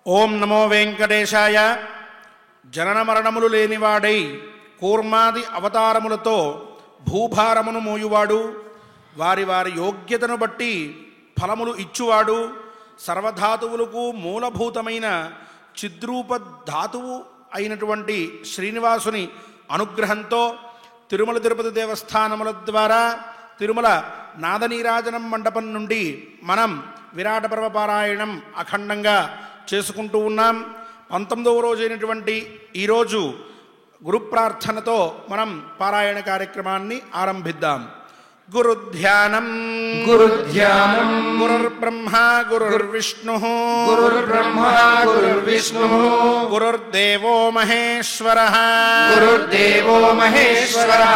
ఓం నమో వెంకటేశాయ. జనన మరణములు లేనివాడై కూర్మాది అవతారములతో భూభారమును మోయువాడు, వారి వారి యోగ్యతను బట్టి ఫలములు ఇచ్చువాడు, సర్వధాతువులకు మూలభూతమైన చిద్రూప ధాతువు అయినటువంటి శ్రీనివాసుని అనుగ్రహంతో తిరుమల తిరుపతి దేవస్థానముల ద్వారా తిరుమల నాదనీరాజనం మండపం నుండి మనం విరాట పర్వ పారాయణం అఖండంగా చేసుకుంటూ ఉన్నాం. 19వ రోజైనటువంటి ఈరోజు గురు ప్రార్థనతో మనం పారాయణ కార్యక్రమాన్ని ఆరంభిద్దాం. గురుధ్యానం గురుధ్యానం గురుర్బ్రహ్మ గురుర్విష్ణుః గురుర్బ్రహ్మ గురుర్విష్ణుః గురుర్దేవో మహేశ్వరః గురుర్దేవో మహేశ్వరః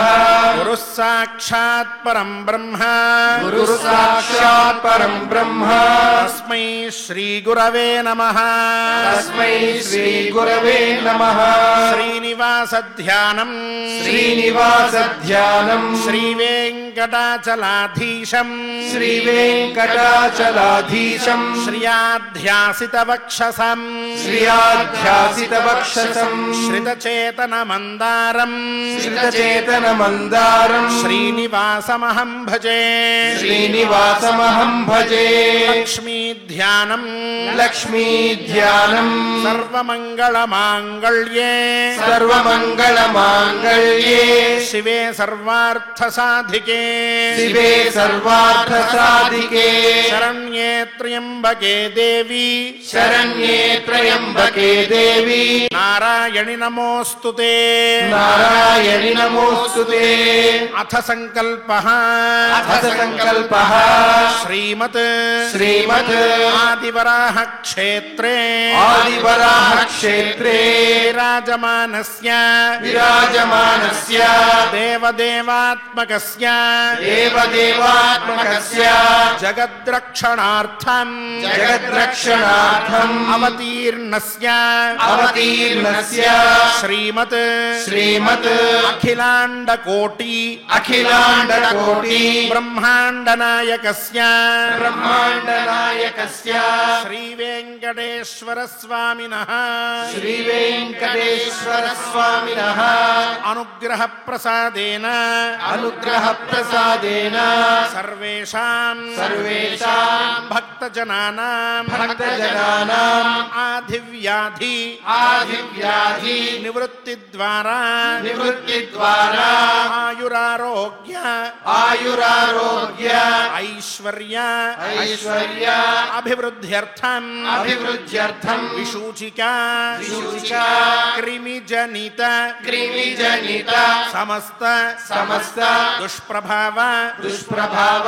గురుః సాక్షాత్ పరం బ్రహ్మ గురుః సాక్షాత్ పరం బ్రహ్మ తస్మై శ్రీ గురవే నమః తస్మై శ్రీ గురవే నమః. శ్రీనివాస ధ్యానం శ్రీనివాస ధ్యానం శ్రీ వెంకటాచలాధీశం శ్రీ వెంకటాచలాధీశం శ్రియాధ్యాసిత వక్షసం శ్రియాధ్యాసిత వక్షసం శ్రితచేతన మందారం శ్రితచేతన మందారం శ్రీనివాసమహం భజే శ్రీనివాసమహం భజే. లక్ష్మీ ధ్యానం లక్ష్మీ ధ్యానం సర్వమంగళ మాంగళ్యే సర్వమంగళ మాంగళ్యే శివే సర్వార్థ సాధికే శివే సర్వార్థ సాధికే శరణ్యే త్ర్యంబకే దేవి శరణ్యే త్రయంబకే దేవి నారాయణి నమోస్తుతే. నారాయణి నమోస్తుతే. అథ సంకల్పః అథ సంకల్పః శ్రీమత్ శ్రీమత్ ఆదివరాహ క్షేత్రే ఆదివరాహ క్షేత్రే విరాజమానస్య విరాజమానస్య దేవదేవాత్మకస్య దేవదేవాత్మకస్య జగద్రక్షణార్థం జగద్రక్షణార్థం అవతీర్ణస్య అవతీర్ణస్య శ్రీమత్ శ్రీమత్ అఖిలాండ కోటి అఖిలాండ కోటి బ్రహ్మాండ నాయకస్య బ్రహ్మాండ నాయకస్య శ్రీ వెంకటేశ్వర స్వామినః శ్రీ వెంకటేశ్వర స్వామినః అనుగ్రహ ప్రసాదేన అనుగ్రహ ప్రసాదేన సర్వేషాం భక్తజనానాం భక్తజనానాం ఆధివ్యాధి ఆదివ్యాధి నివృత్తి ద్వారా నివృత్తి ద్వారా ఆయురారోగ్య ఆయురారోగ్య ఐశ్వర్య ఐశ్వర్య అభివృద్ధ్యర్థం అభివృద్ధ్యర్థం విశూచిక విశూచిక క్రిమిజనిత క్రిమిజనిత సమస్త సమస్త దుష్ప్రభావ దుష్ప్రభావ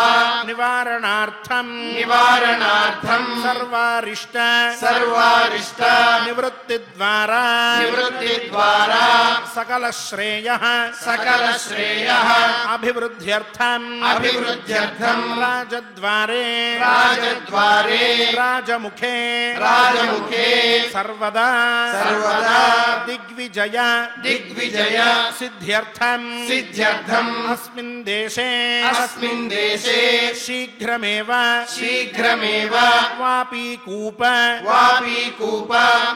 నివారణార్థం నివారణార్థం సర్వారిష్ట సర్వారిష్ట నివృత్తి ద్వారా నివృత్తి ద్వారా సకల శ్రేయ సకల శ్రేయ అభివృద్ధ్యర్థం అభివృద్ధ్యర్థం రాజద్వారే రాజద్వారే రాజముఖే రాజముఖే సర్వదా సర్వదా దిగ్విజయ దిగ్విజయ సిద్ధ్యర్థం సిద్ధ్యర్థం అస్మిన్ దేశే అస్మిన్ దేశే శీఘ్రమేవ శీఘ్రమేవ వాపీకూప వాపీకూప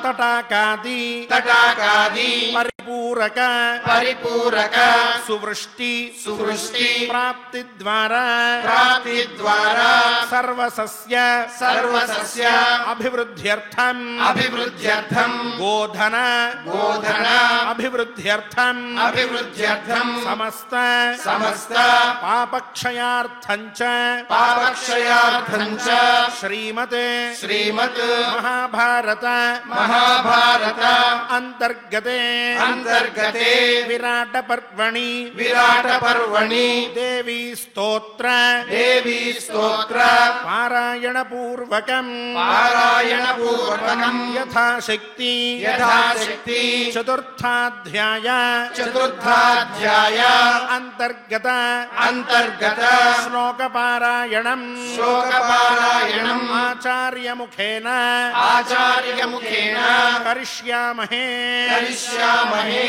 తటాకాది తటాకాది పరిపూరక పరిపూరక సువృష్టి సువృష్టి ప్రాప్తి ద్వారా ప్రాప్తి ద్వారా సర్వసస్య సర్వసస్య అభివృద్ధ్యర్థం అభివృద్ధ్యర్థం గోధన గోధన అభివృద్ధ్యర్థం అభివృద్ధ్యర్థం సమస్త సమస్త పాపక్షయార్థం చ పాపక్షయార్థం చ శ్రీమతే శ్రీమత్ మహాభారత మహాభారత అంతర్గతే అంతర్గతే విరాట పర్వణి విరాట పర్వణి దేవీ స్తోత్ర దేవీ స్తోత్ర పారాయణ పూర్వకం పారాయణ పూర్వకం యథాశక్తి యథాశక్తి చతుర్థాధ్యాయ చతుర్థాధ్యాయ అంతర్గత అంతర్గత శ్లోకపారాయణం శ్లోకపారాయణం ఆచార్యముఖేన ఆచార్యముఖేన కరిష్యామహే కరిష్యామహే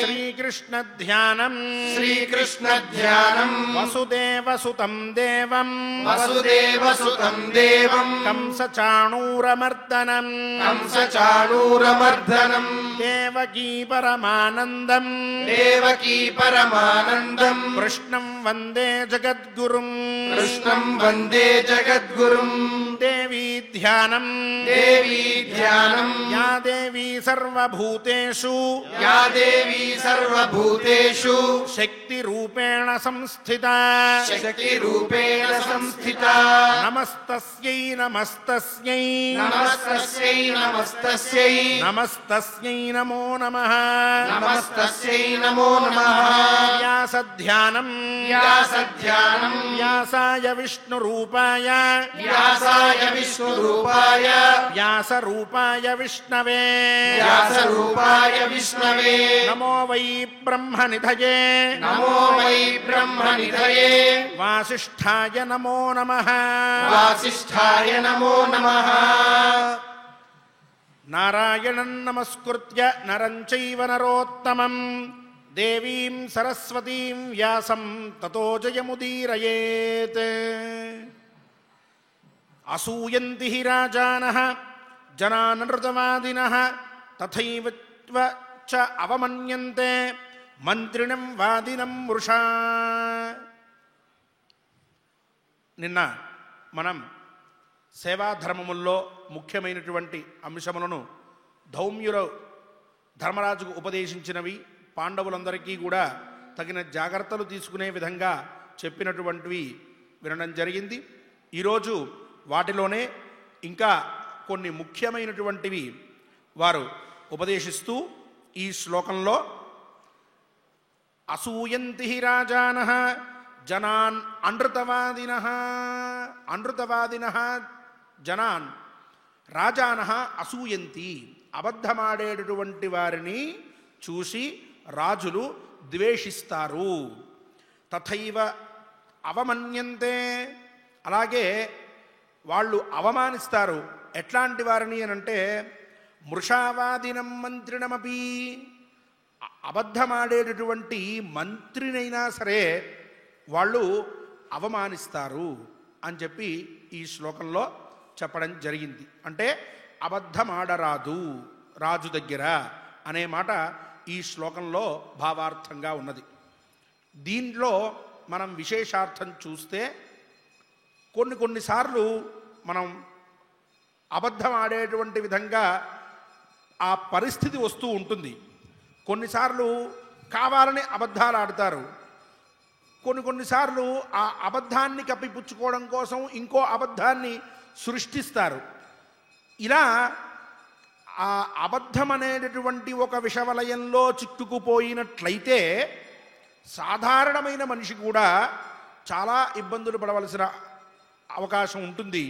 శ్రీకృష్ణధ్యానం శ్రీకృష్ణధ్యానం వసుదేవసుతం దేవం వసుదేవసుతం దేవం కంసచాణూరమర్దనం కంసచాణూరమర్దనం దేవకీ పరమానందం దేవకీ పరమానందం కృష్ణం వందే జగద్గురుం కృష్ణం వందే జగద్గురుం దేవీ ధ్యానం దేవీ ధ్యానం యా దేవీ సర్వభూతేషు యా దేవీ సర్వభూతేషు శక్తిరూపేణ సంస్థిత శక్తిరూపేణ సంస్థితా నమస్తస్యై నమస్తస్యై నమస్తస్యై నమస్తస్యై నమస్తస్యై నమో నమః నమస్తస్యై నమో నమః వ్యాసధ్యానం వ్యాసధ్యానం వ్యాసాయ విష్ణురూపాయ వ్యాసాయ విష్ణురూపాయ వ్యాసరూపాయ విష్ణవే వ్యాసరూపాయ విష్ణవే నమో వై బ్రహ్మనిధయే నమో వై బ్రహ్మనిధయే వాసిష్ఠాయ నమో నమః వాసిష్ఠాయ నమో నమః నారాయణం నమస్కృత్య నరం చైవ నరోత్తమం దేవీం సరస్వతీం వ్యాసం తతో జయముదీరయేత్ అసూయంతి హి రాజానః జనానృతవాదినః తథైవ చ అవమన్యంతే మంత్రిణం వాదినం వృషా. నిన్న మనం సేవాధర్మముల్లో ముఖ్యమైనటువంటి అంశములను ధౌమ్యులు ధర్మరాజుకు ఉపదేశించినవి, పాండవులందరికీ కూడా తగిన జాగ్రత్తలు తీసుకునే విధంగా చెప్పినటువంటివి వినడం జరిగింది. ఈరోజు వాటిలోనే ఇంకా కొన్ని ముఖ్యమైనటువంటివి వారు ఉపదేశిస్తూ ఈ శ్లోకంలో అసూయంతి హి రాజానః జనాన్ అనృతవాదినః అనృతవాదినః జనాన్ రాజానః అసూయంతి అబద్ధమాడేటటువంటి వారిని చూసి రాజులు ద్వేషిస్తారు. తథైవ అవమన్యంతే అలాగే వాళ్ళు అవమానిస్తారు. ఎట్లాంటి వారిని అనంటే మృషావాదినం మంత్రిణమపి అబద్ధమాడేటటువంటి మంత్రినైనా సరే వాళ్ళు అవమానిస్తారు అని చెప్పి ఈ శ్లోకంలో చెప్పడం జరిగింది. అంటే అబద్ధమాడరాదు రాజు దగ్గర అనే మాట ఈ శ్లోకంలో భావార్థంగా ఉన్నది. దీనిలో మనం విశేషార్థం చూస్తే కొన్నిసార్లు మనం అబద్ధం ఆడేటువంటి విధంగా ఆ పరిస్థితి వస్తూ ఉంటుంది. కొన్నిసార్లు కావాలని అబద్ధాలు ఆడతారు. కొన్నిసార్లు ఆ అబద్ధాన్ని కప్పిపుచ్చుకోవడం కోసం ఇంకో అబద్ధాన్ని సృష్టిస్తారు. ఇలా ఆ అబద్ధం అనేటటువంటి ఒక విషవలయంలో చిక్కుకుపోయినట్లయితే సాధారణమైన మనిషి కూడా చాలా ఇబ్బందులు పడవలసిన అవకాశం ఉంటుంది.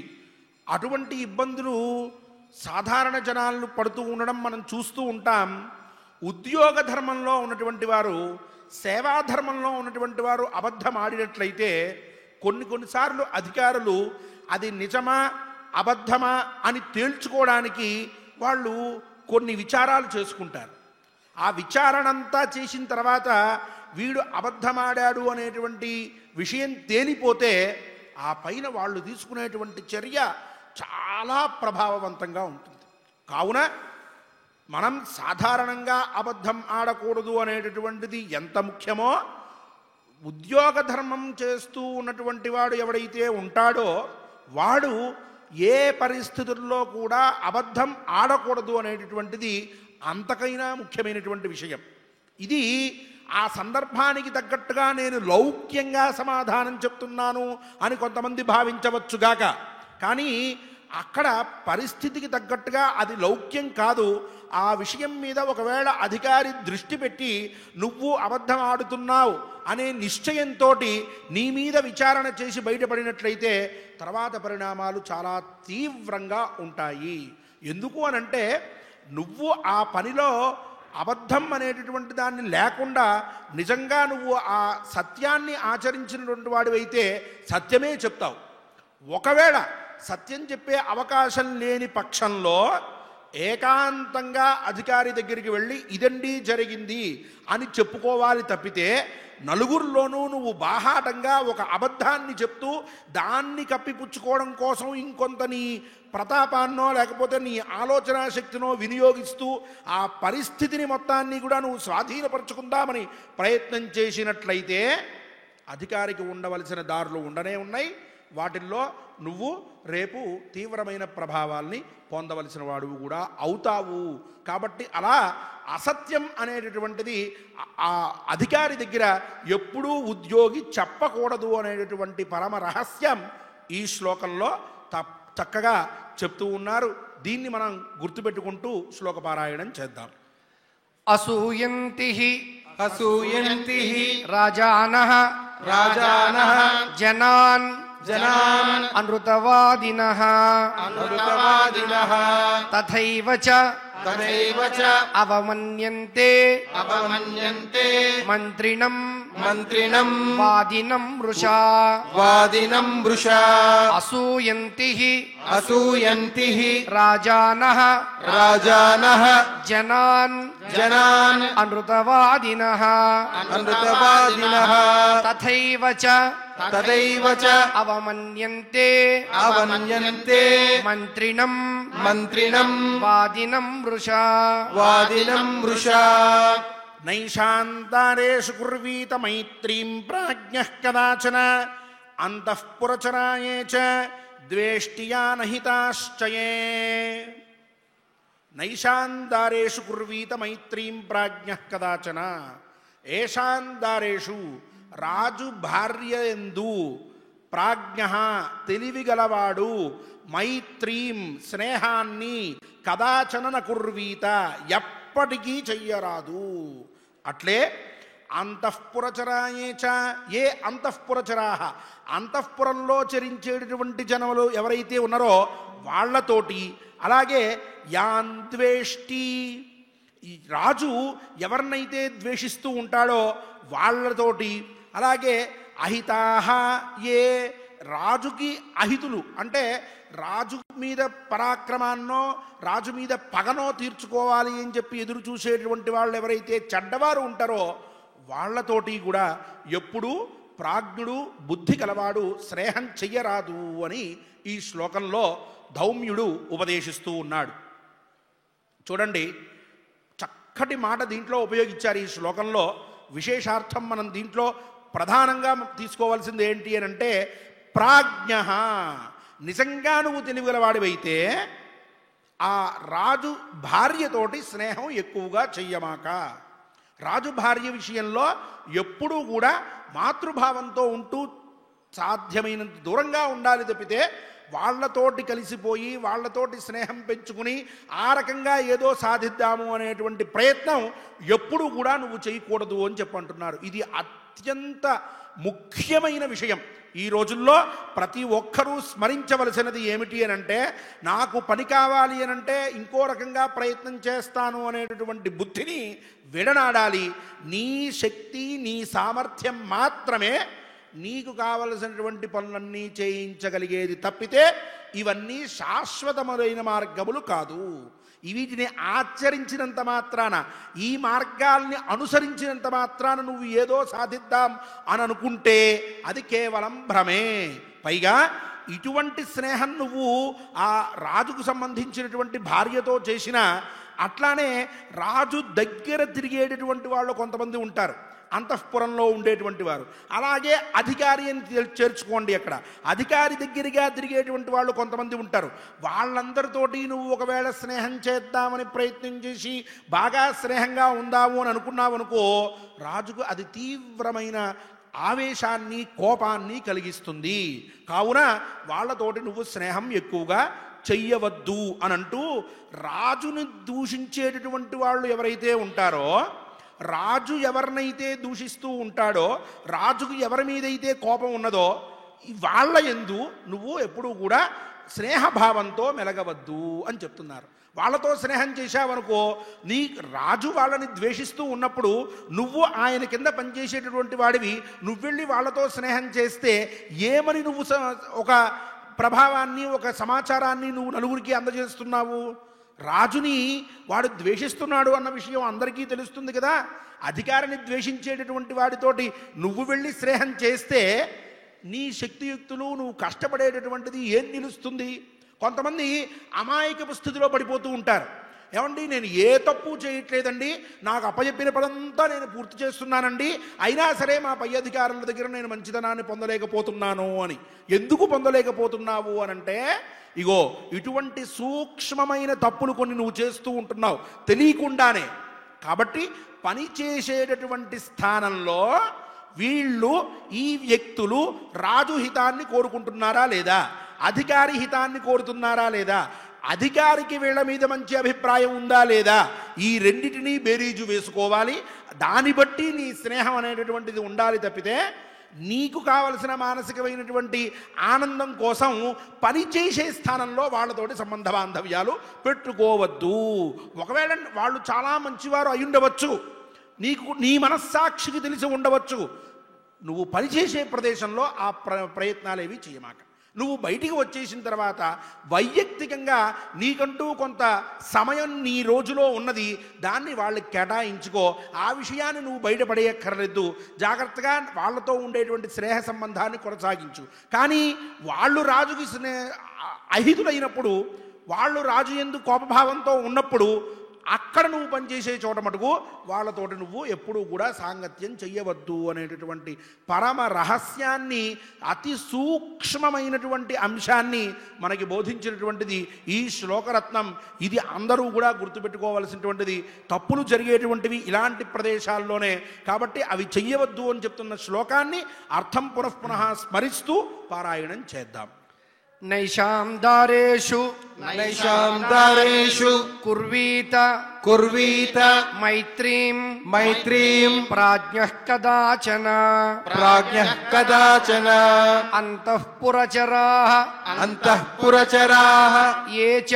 అటువంటి ఇబ్బందులు సాధారణ జనాలు పడుతూ ఉండడం మనం చూస్తూ ఉంటాం. ఉద్యోగ ధర్మంలో ఉన్నటువంటి వారు, సేవాధర్మంలో ఉన్నటువంటి వారు అబద్ధం ఆడినట్లయితే కొన్నిసార్లు అధికారులు అది నిజమా అబద్ధమా అని తేల్చుకోవడానికి వాళ్ళు కొన్ని విచారాలు చేసుకుంటారు. ఆ విచారణంతా చేసిన తర్వాత వీడు అబద్ధమాడాడు అనేటువంటి విషయం తేలిపోతే ఆ పైన వాళ్ళు తీసుకునేటువంటి చర్య చాలా ప్రభావవంతంగా ఉంటుంది. కావున మనం సాధారణంగా అబద్ధం ఆడకూడదు అనేటటువంటిది ఎంత ముఖ్యమో, ఉద్యోగ ధర్మం చేస్తూ ఉన్నటువంటి వాడు ఎవడైతే ఉంటాడో వాడు ఏ పరిస్థితుల్లో కూడా అబద్ధం ఆడకూడదు అనేటటువంటిది అంతకైనా ముఖ్యమైనటువంటి విషయం. ఇది ఆ సందర్భానికి తగ్గట్టుగా నేను లౌక్యంగా సమాధానం చెప్తున్నాను అని కొంతమంది భావించవచ్చుగాక, కానీ అక్కడ పరిస్థితికి తగ్గట్టుగా అది లౌక్యం కాదు. ఆ విషయం మీద ఒకవేళ అధికారి దృష్టి పెట్టి నువ్వు అబద్ధం ఆడుతున్నావు అనే నిశ్చయంతో నీ మీద విచారణ చేసి బయటపడినట్లయితే తర్వాత పరిణామాలు చాలా తీవ్రంగా ఉంటాయి. ఎందుకు అనంటే నువ్వు ఆ పనిలో అబద్ధం అనేటటువంటి దాన్ని లేకుండా నిజంగా నువ్వు ఆ సత్యాన్ని ఆచరించినటువంటి వాడివైతే సత్యమే చెప్తావు. ఒకవేళ సత్యం చెప్పే అవకాశం లేని పక్షంలో ఏకాంతంగా అధికారి దగ్గరికి వెళ్ళి ఇదండి జరిగింది అని చెప్పుకోవాలి తప్పితే నలుగురిలోనూ నువ్వు బాహాటంగా ఒక అబద్ధాన్ని చెప్తూ దాన్ని కప్పిపుచ్చుకోవడం కోసం ఇంకొంత నీ ప్రతాపాన్నో లేకపోతే నీ ఆలోచనా శక్తినో వినియోగిస్తూ ఆ పరిస్థితిని మొత్తాన్ని కూడా నువ్వు స్వాధీనపరుచుకుందామని ప్రయత్నం చేసినట్లయితే అధికారికి ఉండవలసిన దారులు ఉండనే ఉన్నాయి. వాటిల్లో నువ్వు రేపు తీవ్రమైన ప్రభావాల్ని పొందవలసిన వాడువు కూడా అవుతావు. కాబట్టి అలా అసత్యం అనేటటువంటిది ఆ అధికారి దగ్గర ఎప్పుడూ ఉద్యోగి చెప్పకూడదు అనేటటువంటి పరమ రహస్యం ఈ శ్లోకంలో చక్కగా చెప్తూ ఉన్నారు. దీన్ని మనం గుర్తుపెట్టుకుంటూ శ్లోకపారాయణం చేద్దాం. అసూయంతి అసూయంతి రాజానః రాజానః జనాన్ జనాన్ అనృతవాదినః అనృతవాదినః తథైవ చ తథైవ చ అవమన్యంతే అవమన్యంతే మంత్రిణం మంత్రిణం వాదినం వృషా వాదినం వృషా అసూయంతి అసూయంతి రాజానః రాజానః జనాన్ జనాన్ అనృతవాదినః అనృతవాదినః తథైవ చ తథైవ చ అవమన్యంతే అవమన్యంతే మంత్రిణం మంత్రిణం వాదినం వృషా వాదినం వృషా నైషాంతారేషు కుర్వీత మైత్రీం ప్రాజ్ఞః కదాచన అంతఃపురచరాయే చ ద్వేష్టియా నహితాశ్చయే. నైషాందారేషు కుర్వీత మైత్రీం ప్రాజ్ఞః కదాచన. ఏషాందారేషు రాజు భార్య ఎందు ప్రాజ్ఞః తెలివిగలవాడు మైత్రీం స్నేహాన్ని కదాచన న కుర్వీత ఎప్పటికీ చెయ్యరాదు. అట్లే అంతఃపురచరాయే చ ఏ అంతఃపురచరాః అంతఃపురంలో చరించేటటువంటి జనములు ఎవరైతే ఉన్నారో వాళ్లతోటి, అలాగే యాంద్వేష్టి ఈ రాజు ఎవరినైతే ద్వేషిస్తూ ఉంటాడో వాళ్లతోటి, అలాగే అహితాహ ఏ రాజుకి అహితులు అంటే రాజు మీద పరాక్రమాన్నో రాజు మీద పగనో తీర్చుకోవాలి అని చెప్పి ఎదురు చూసేటువంటి వాళ్ళు ఎవరైతే చెడ్డవారు ఉంటారో వాళ్లతోటి కూడా ఎప్పుడూ ప్రాజ్ఞుడు బుద్ధి కలవాడు స్నేహం చెయ్యరాదు అని ఈ శ్లోకంలో ధౌమ్యుడు ఉపదేశిస్తూ ఉన్నాడు. చూడండి, చక్కటి మాట దీంట్లో ఉపయోగించారు ఈ శ్లోకంలో. విశేషార్థం మనం దీంట్లో ప్రధానంగా తీసుకోవాల్సింది ఏంటి అని అంటే ప్రాజ్ఞః. నిజంగా నువ్వు తెలివిగలవాడివైతే ఆ రాజు భార్యతోటి స్నేహం ఎక్కువగా చెయ్యమాక. రాజు భార్య విషయంలో ఎప్పుడూ కూడా మాతృభావంతో ఉంటూ సాధ్యమైనంత దూరంగా ఉండాలి తప్పితే వాళ్లతోటి కలిసిపోయి వాళ్లతోటి స్నేహం పెంచుకుని ఆ రకంగా ఏదో సాధిద్దాము అనేటువంటి ప్రయత్నం ఎప్పుడూ కూడా నువ్వు చేయకూడదు అని చెప్పంటున్నారు. ఇది అత్యంత ముఖ్యమైన విషయం. ఈ రోజుల్లో ప్రతి ఒక్కరూ స్మరించవలసినది ఏమిటి అనంటే నాకు పని కావాలి అనంటే ఇంకో రకంగా ప్రయత్నం చేస్తాను అనేటటువంటి బుద్ధిని విడనాడాలి. నీ శక్తి నీ సామర్థ్యం మాత్రమే నీకు కావలసినటువంటి పనులన్నీ చేయించగలిగేది తప్పితే ఇవన్నీ శాశ్వతమైన మార్గములు కాదు. వీటిని ఆచరించినంత మాత్రాన ఈ మార్గాల్ని అనుసరించినంత మాత్రాన నువ్వు ఏదో సాధిద్దాం అని అనుకుంటే అది కేవలం భ్రమే. పైగా ఇటువంటి స్నేహం నువ్వు ఆ రాజుకు సంబంధించినటువంటి భార్యతో చేసిన అట్లానే రాజు దగ్గర తిరిగేటటువంటి వాళ్ళు కొంతమంది ఉంటారు. అంతఃపురంలో ఉండేటువంటి వారు. అలాగే అధికారి అని చేర్చుకోండి. అక్కడ అధికారి దగ్గరగా తిరిగేటువంటి వాళ్ళు కొంతమంది ఉంటారు. వాళ్ళందరితోటి నువ్వు ఒకవేళ స్నేహం చేద్దామని ప్రయత్నం చేసి బాగా స్నేహంగా ఉందాము అని అనుకున్నావు అనుకో, రాజుకు అది తీవ్రమైన ఆవేశాన్ని కోపాన్ని కలిగిస్తుంది. కావున వాళ్ళతోటి నువ్వు స్నేహం ఎక్కువగా చెయ్యవద్దు అని అంటూ, రాజుని దూషించేటటువంటి వాళ్ళు ఎవరైతే ఉంటారో, రాజు ఎవరినైతే దూషిస్తూ ఉంటాడో, రాజుకు ఎవరి మీదైతే కోపం ఉన్నదో వాళ్ళ యందు నువ్వు ఎప్పుడూ కూడా స్నేహభావంతో మెలగవద్దు అని చెప్తున్నారు. వాళ్ళతో స్నేహం చేశావనుకో, నీ రాజు వాళ్ళని ద్వేషిస్తూ ఉన్నప్పుడు నువ్వు ఆయన కింద పనిచేసేటటువంటి వాడివి, నువ్వెళ్ళి వాళ్ళతో స్నేహం చేస్తే ఏమని నువ్వు ఒక ప్రభావాన్ని, ఒక సమాచారాన్ని నువ్వు నలుగురికి అందజేస్తున్నావు? రాజుని వాడు ద్వేషిస్తున్నాడు అన్న విషయం అందరికీ తెలుస్తుంది కదా. అధికారిని ద్వేషించేటటువంటి వాడితోటి నువ్వు వెళ్ళి స్నేహం చేస్తే నీ శక్తియుక్తులు, నువ్వు కష్టపడేటటువంటిది ఏం నిలుస్తుంది? కొంతమంది అమాయకపు స్థితిలో పడిపోతూ ఉంటారు. ఏమండి, నేను ఏ తప్పు చేయట్లేదండి, నాకు అప్పచెప్పిన పనంతా నేను పూర్తి చేస్తున్నానండి, అయినా సరే మా పై అధికారుల దగ్గర నేను మంచితనాన్ని పొందలేకపోతున్నాను అని. ఎందుకు పొందలేకపోతున్నావు అనంటే, ఇగో ఇటువంటి సూక్ష్మమైన తప్పులు కొన్ని నువ్వు చేస్తూ ఉంటున్నావు తెలియకుండానే. కాబట్టి పని చేసేటటువంటి స్థానంలో వీళ్ళు, ఈ వ్యక్తులు రాజు హితాన్ని కోరుకుంటున్నారా లేదా, అధికారి హితాన్ని కోరుతున్నారా లేదా, అధికారికి వీళ్ళ మీద మంచి అభిప్రాయం ఉందా లేదా, ఈ రెండిటినీ బేరీజు వేసుకోవాలి. దాన్ని బట్టి నీ స్నేహం అనేటటువంటిది ఉండాలి తప్పితే నీకు కావలసిన మానసికమైనటువంటి ఆనందం కోసం పనిచేసే స్థానంలో వాళ్ళతోటి సంబంధ బాంధవ్యాలు పెట్టుకోవద్దు. ఒకవేళ వాళ్ళు చాలా మంచివారు అయి ఉండవచ్చు, నీకు నీ మనస్సాక్షికి తెలిసి ఉండవచ్చు, నువ్వు పనిచేసే ప్రదేశంలో ఆ ప్రయత్నాలేవి చేయమాక. నువ్వు బయటికి వచ్చేసిన తర్వాత వైయక్తికంగా నీకంటూ కొంత సమయం నీ రోజులో ఉన్నది, దాన్ని వాళ్ళకి కేటాయించుకో. ఆ విషయాన్ని నువ్వు బయటపడేయక్కర్లేదు. జాగ్రత్తగా వాళ్ళతో ఉండేటువంటి స్నేహ సంబంధాన్ని కొనసాగించు. కానీ వాళ్ళు రాజుకి అహితులైనప్పుడు, వాళ్ళు రాజు యందు కోపభావంతో ఉన్నప్పుడు అక్కడ నువ్వు పనిచేసే చోట మటుకు వాళ్ళతోటి నువ్వు ఎప్పుడూ కూడా సాంగత్యం చెయ్యవద్దు అనేటటువంటి పరమ రహస్యాన్ని, అతి సూక్ష్మమైనటువంటి అంశాన్ని మనకి బోధించినటువంటిది ఈ శ్లోకరత్నం. ఇది అందరూ కూడా గుర్తుపెట్టుకోవలసినటువంటిది. తప్పులు జరిగేటువంటివి ఇలాంటి ప్రదేశాల్లోనే, కాబట్టి అవి చెయ్యవద్దు అని చెప్తున్న శ్లోకాన్ని అర్థం పునఃపునః స్మరిస్తూ పారాయణం చేద్దాం. నైషాం దారేషు నైషాం దారేషు కుర్వీత కుర్వీత మైత్రీం మైత్రీం ప్రాజ్ఞః కదాచన ప్రాజ్ఞః కదాచన అంతఃపురచరాః అంతఃపురచరాః ఏ చ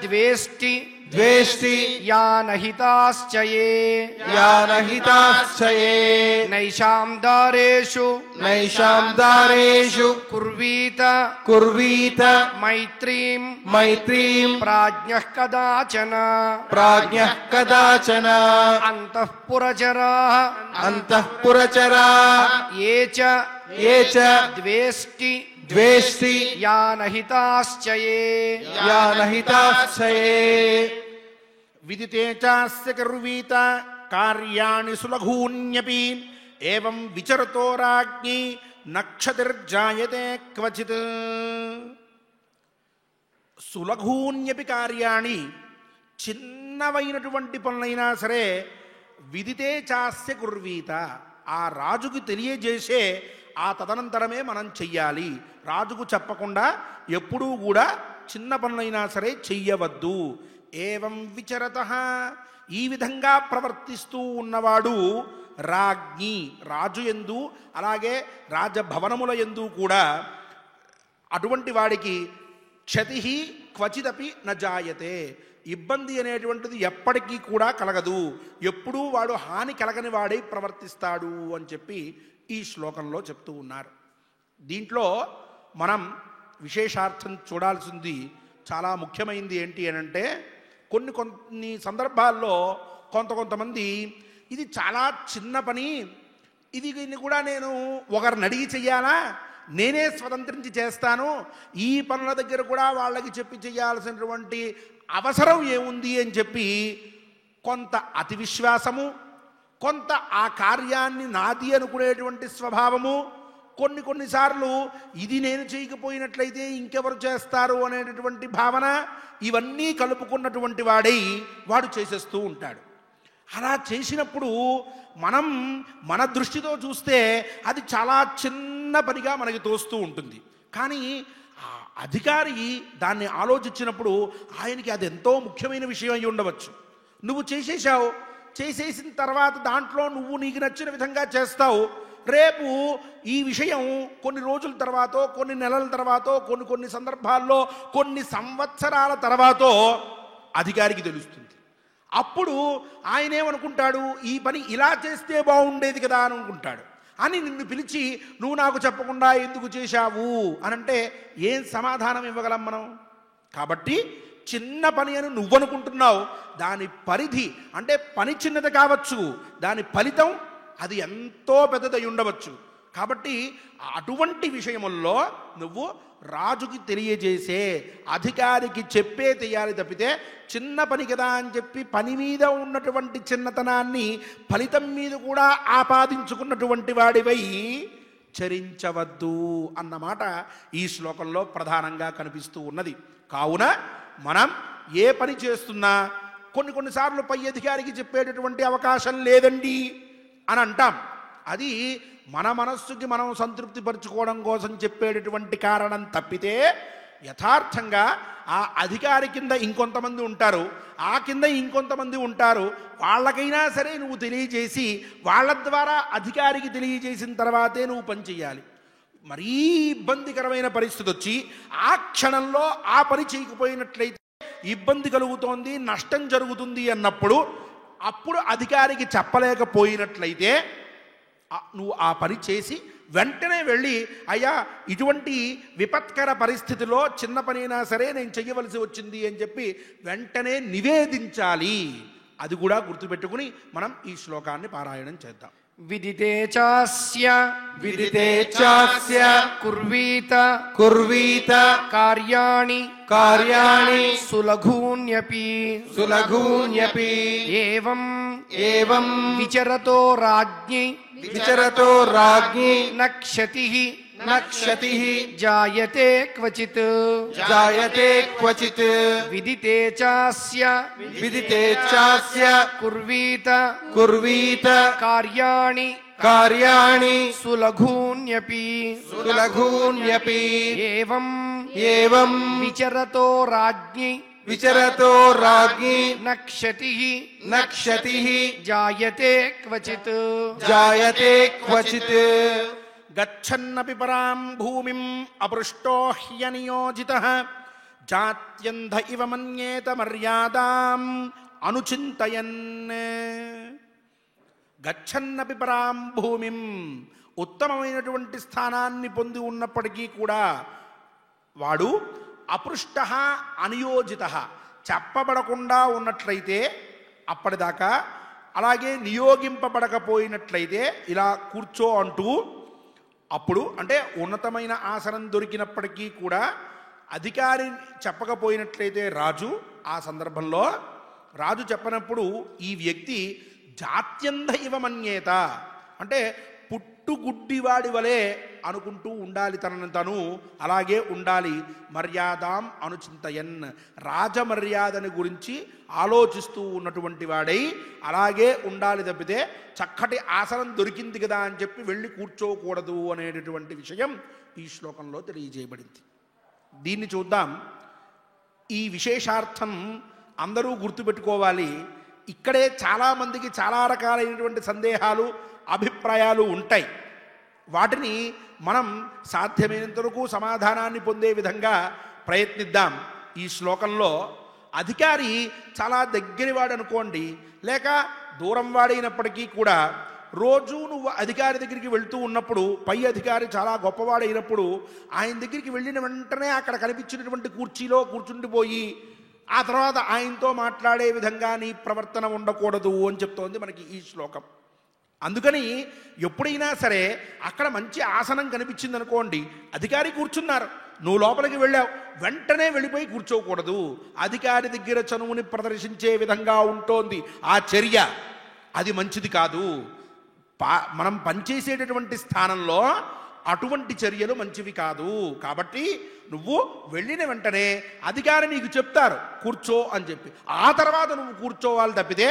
ద్వేష్టి ద్వేష్టి యానహితాశ్చ యానహితాశ్చయే నైషాం దారేషు నైషాం దారేషు కుర్వీత కుర్వీత మైత్రీం మైత్రీం ప్రాజ్ఞః కదాచన ప్రాజ్ఞః కదాచన అంతఃపురచరాః అంతఃపురచరాః ఏ చ ద్వేష్టి ద్వేష్టి యానహితాశ్చ యానహితాశ్చయే విదితే చాస్య కర్వీత కార్యాణి సులఘూన్యపి ఏవం విచరతో రాజ్ఞి నక్షతిర్జాయతే క్వచిత్. సులఘూన్యపి కార్యాణి, చిన్నవైనటువంటి పనులైనా సరే, విదితే చాస్య కుర్వీత, ఆ రాజుకి తెలియజేసే ఆ తదనంతరమే మనం చెయ్యాలి. రాజుకు చెప్పకుండా ఎప్పుడూ కూడా చిన్న పనులైనా సరే చెయ్యవద్దు. ఏవం విచరతః, ఈ విధంగా ప్రవర్తిస్తూ ఉన్నవాడు రాజ్ఞి, రాజు యందు అలాగే రాజభవనముల యందు కూడా అటువంటి వాడికి క్షతి క్వచిదపి నజాయతే, ఇబ్బంది అనేటువంటిది ఎప్పటికీ కూడా కలగదు. ఎప్పుడూ వాడు హాని కలగని వాడై ప్రవర్తిస్తాడు అని చెప్పి ఈ శ్లోకంలో చెప్తూ ఉన్నారు. దీంట్లో మనం విశేషార్థం చూడాల్సింది చాలా ముఖ్యమైనది ఏంటి అనంటే, కొన్ని సందర్భాల్లో కొంతమంది ఇది చాలా చిన్న పని, ఇది కూడా నేను ఒకరిని అడిగి చెయ్యాలా, నేనే స్వతంత్రించి చేస్తాను, ఈ పనుల దగ్గర కూడా వాళ్ళకి చెప్పి చేయాల్సినటువంటి అవసరం ఏముంది అని చెప్పి కొంత అతి విశ్వాసము, కొంత ఆ కార్యాన్ని నాది అనుకునేటువంటి స్వభావము, కొన్నిసార్లు ఇది నేను చేయకపోయినట్లయితే ఇంకెవరు చేస్తారు అనేటటువంటి భావన, ఇవన్నీ కలుపుకున్నటువంటి వాడు చేసేస్తూ ఉంటాడు. అలా చేసినప్పుడు మనం మన దృష్టితో చూస్తే అది చాలా చిన్న పనిగా మనకి తోస్తూ ఉంటుంది. కానీ ఆ అధికారి దాన్ని ఆలోచించినప్పుడు ఆయనకి అది ఎంతో ముఖ్యమైన విషయం అయి ఉండవచ్చు. నువ్వు చేసేసావు, చేసేసిన తర్వాత దాంట్లో నువ్వు నీకు నచ్చిన విధంగా చేస్తావు. రేపు ఈ విషయం కొన్ని రోజుల తర్వాత, కొన్ని నెలల తర్వాత, కొన్ని సందర్భాల్లో కొన్ని సంవత్సరాల తర్వాత అధికారికి తెలుస్తుంది. అప్పుడు ఆయన ఏమనుకుంటాడు, ఈ పని ఇలా చేస్తే బాగుండేది కదా అని అనుకుంటాడు. అని నిన్ను పిలిచి నువ్వు నాకు చెప్పకుండా ఎందుకు చేశావు అనంటే ఏం సమాధానం ఇవ్వగలం మనం? కాబట్టి చిన్న పని అని నువ్వనుకుంటున్నావు, దాని పరిధి అంటే పని చిన్నది కావచ్చు, దాని ఫలితం అది ఎంతో పెద్దదై ఉండవచ్చు. కాబట్టి అటువంటి విషయముల్లో నువ్వు రాజుకి తెలియజేసే, అధికారికి చెప్పే తెయ్యాలి తప్పితే చిన్న పని కదా అని చెప్పి పని మీద ఉన్నటువంటి చిన్నతనాన్ని ఫలితం మీద కూడా ఆపాదించుకున్నటువంటి వాడివై చరించవద్దు అన్నమాట ఈ శ్లోకంలో ప్రధానంగా కనిపిస్తూ ఉన్నది. కావున మనం ఏ పని చేస్తున్నా కొన్నిసార్లు పై అధికారికి చెప్పేటటువంటి అవకాశం లేదండి అని అంటాం. అది మన మనస్సుకి మనం సంతృప్తి పరుచుకోవడం కోసం చెప్పేటటువంటి కారణం తప్పితే యథార్థంగా ఆ అధికారి కింద ఇంకొంతమంది ఉంటారు, ఆ కింద ఇంకొంతమంది ఉంటారు. వాళ్ళకైనా సరే నువ్వు తెలియజేసి వాళ్ళ ద్వారా అధికారికి తెలియజేసిన తర్వాతే నువ్వు పని చేయాలి. మరీ ఇబ్బందికరమైన పరిస్థితి వచ్చి ఆ క్షణంలో ఆ పని చేయకపోయినట్లయితే ఇబ్బంది కలుగుతోంది, నష్టం జరుగుతుంది అన్నప్పుడు అప్పుడు అధికారికి చెప్పలేకపోయినట్లయితే నువ్వు ఆ పని చేసి వెంటనే వెళ్ళి, అయ్యా ఇటువంటి విపత్కర పరిస్థితిలో చిన్న పనైనా సరే నేను చెయ్యవలసి వచ్చింది అని చెప్పి వెంటనే నివేదించాలి. అది కూడా గుర్తుపెట్టుకుని మనం ఈ శ్లోకాన్ని పారాయణం చేద్దాం. విదితే చాస్య కుర్వీత కార్యాణి సులఘూన్యపి ఏవం విచరతో రాజ్ఞి నక్షతిః జాయతే క్వచిత్ విదితే చాస్య కుర్వీత కార్యాణి సులఘూన్యపి ఏవం విచరతో రాజ్ఞి నక్షతిః జాయతే క్వచిత్ గచ్చన్నపి పరాం భూమిం అపృష్టో హ్యనియోజితః జాత్యంధ ఇవ మన్యేత మర్యాదాం అనుచింతయన్. గచ్చన్నపి పరాం భూమిం, ఉత్తమమైనటువంటి స్థానాన్ని పొంది ఉన్నప్పటికీ కూడా వాడు అపృష్ట అనియోజిత, చెప్పబడకుండా ఉన్నట్లయితే అప్పటిదాకా, అలాగే నియోగింపబడకపోయినట్లయితే ఇలా కూర్చో అంటూ, అప్పుడు అంటే ఉన్నతమైన ఆసనం దొరికినప్పటికీ కూడా అధికారి చెప్పకపోయినట్లయితే రాజు, ఆ సందర్భంలో రాజు చెప్పనప్పుడు ఈ వ్యక్తి జాత్యంధ ఇవ మన్యేత అంటే పుట్టుగుడ్డివాడి వలె అనుకుంటూ ఉండాలి, తనను తను అలాగే ఉండాలి. మర్యాదాం అనుచింతయన్, రాజమర్యాదని గురించి ఆలోచిస్తూ ఉన్నటువంటి వాడై అలాగే ఉండాలి తప్పితే చక్కటి ఆసనం దొరికింది కదా అని చెప్పి వెళ్ళి కూర్చోకూడదు అనేటటువంటి విషయం ఈ శ్లోకంలో తెలియజేయబడింది. దీన్ని చూద్దాం. ఈ విశేషార్థం అందరూ గుర్తుపెట్టుకోవాలి. ఇక్కడే చాలామందికి చాలా రకాలైనటువంటి సందేహాలు, అభిప్రాయాలు ఉంటాయి. వాటిని మనం సాధ్యమైనంత వరకు సమాధానాన్ని పొందే విధంగా ప్రయత్నిద్దాం. ఈ శ్లోకంలో అధికారి చాలా దగ్గరవాడు అనుకోండి, లేక దూరం వాడైనప్పటికీ కూడా రోజు నువ్వు అధికారి దగ్గరికి వెళ్తూ ఉన్నప్పుడు, పై అధికారి చాలా గొప్పవాడైనప్పుడు ఆయన దగ్గరికి వెళ్ళిన వెంటనే అక్కడ కనిపించినటువంటి కుర్చీలో కూర్చుండిపోయి ఆ తర్వాత ఆయనతో మాట్లాడే విధంగా నీ ప్రవర్తన ఉండకూడదు అని చెప్తోంది మనకి ఈ శ్లోకం. అందుకని ఎప్పుడైనా సరే అక్కడ మంచి ఆసనం కనిపించింది అనుకోండి, అధికారి కూర్చున్నారు, నువ్వు లోపలికి వెళ్ళావు, వెంటనే వెళ్ళిపోయి కూర్చోకూడదు. అధికారి దగ్గర చనువుని ప్రదర్శించే విధంగా ఉంటోంది ఆ చర్య. అది మంచిది కాదు. మనం పనిచేసేటటువంటి స్థానంలో అటువంటి చర్యలు మంచివి కాదు. కాబట్టి నువ్వు వెళ్ళిన వెంటనే అధికారి నీకు చెప్తారు కూర్చో అని చెప్పి, ఆ తర్వాత నువ్వు కూర్చోవాలి తప్పితే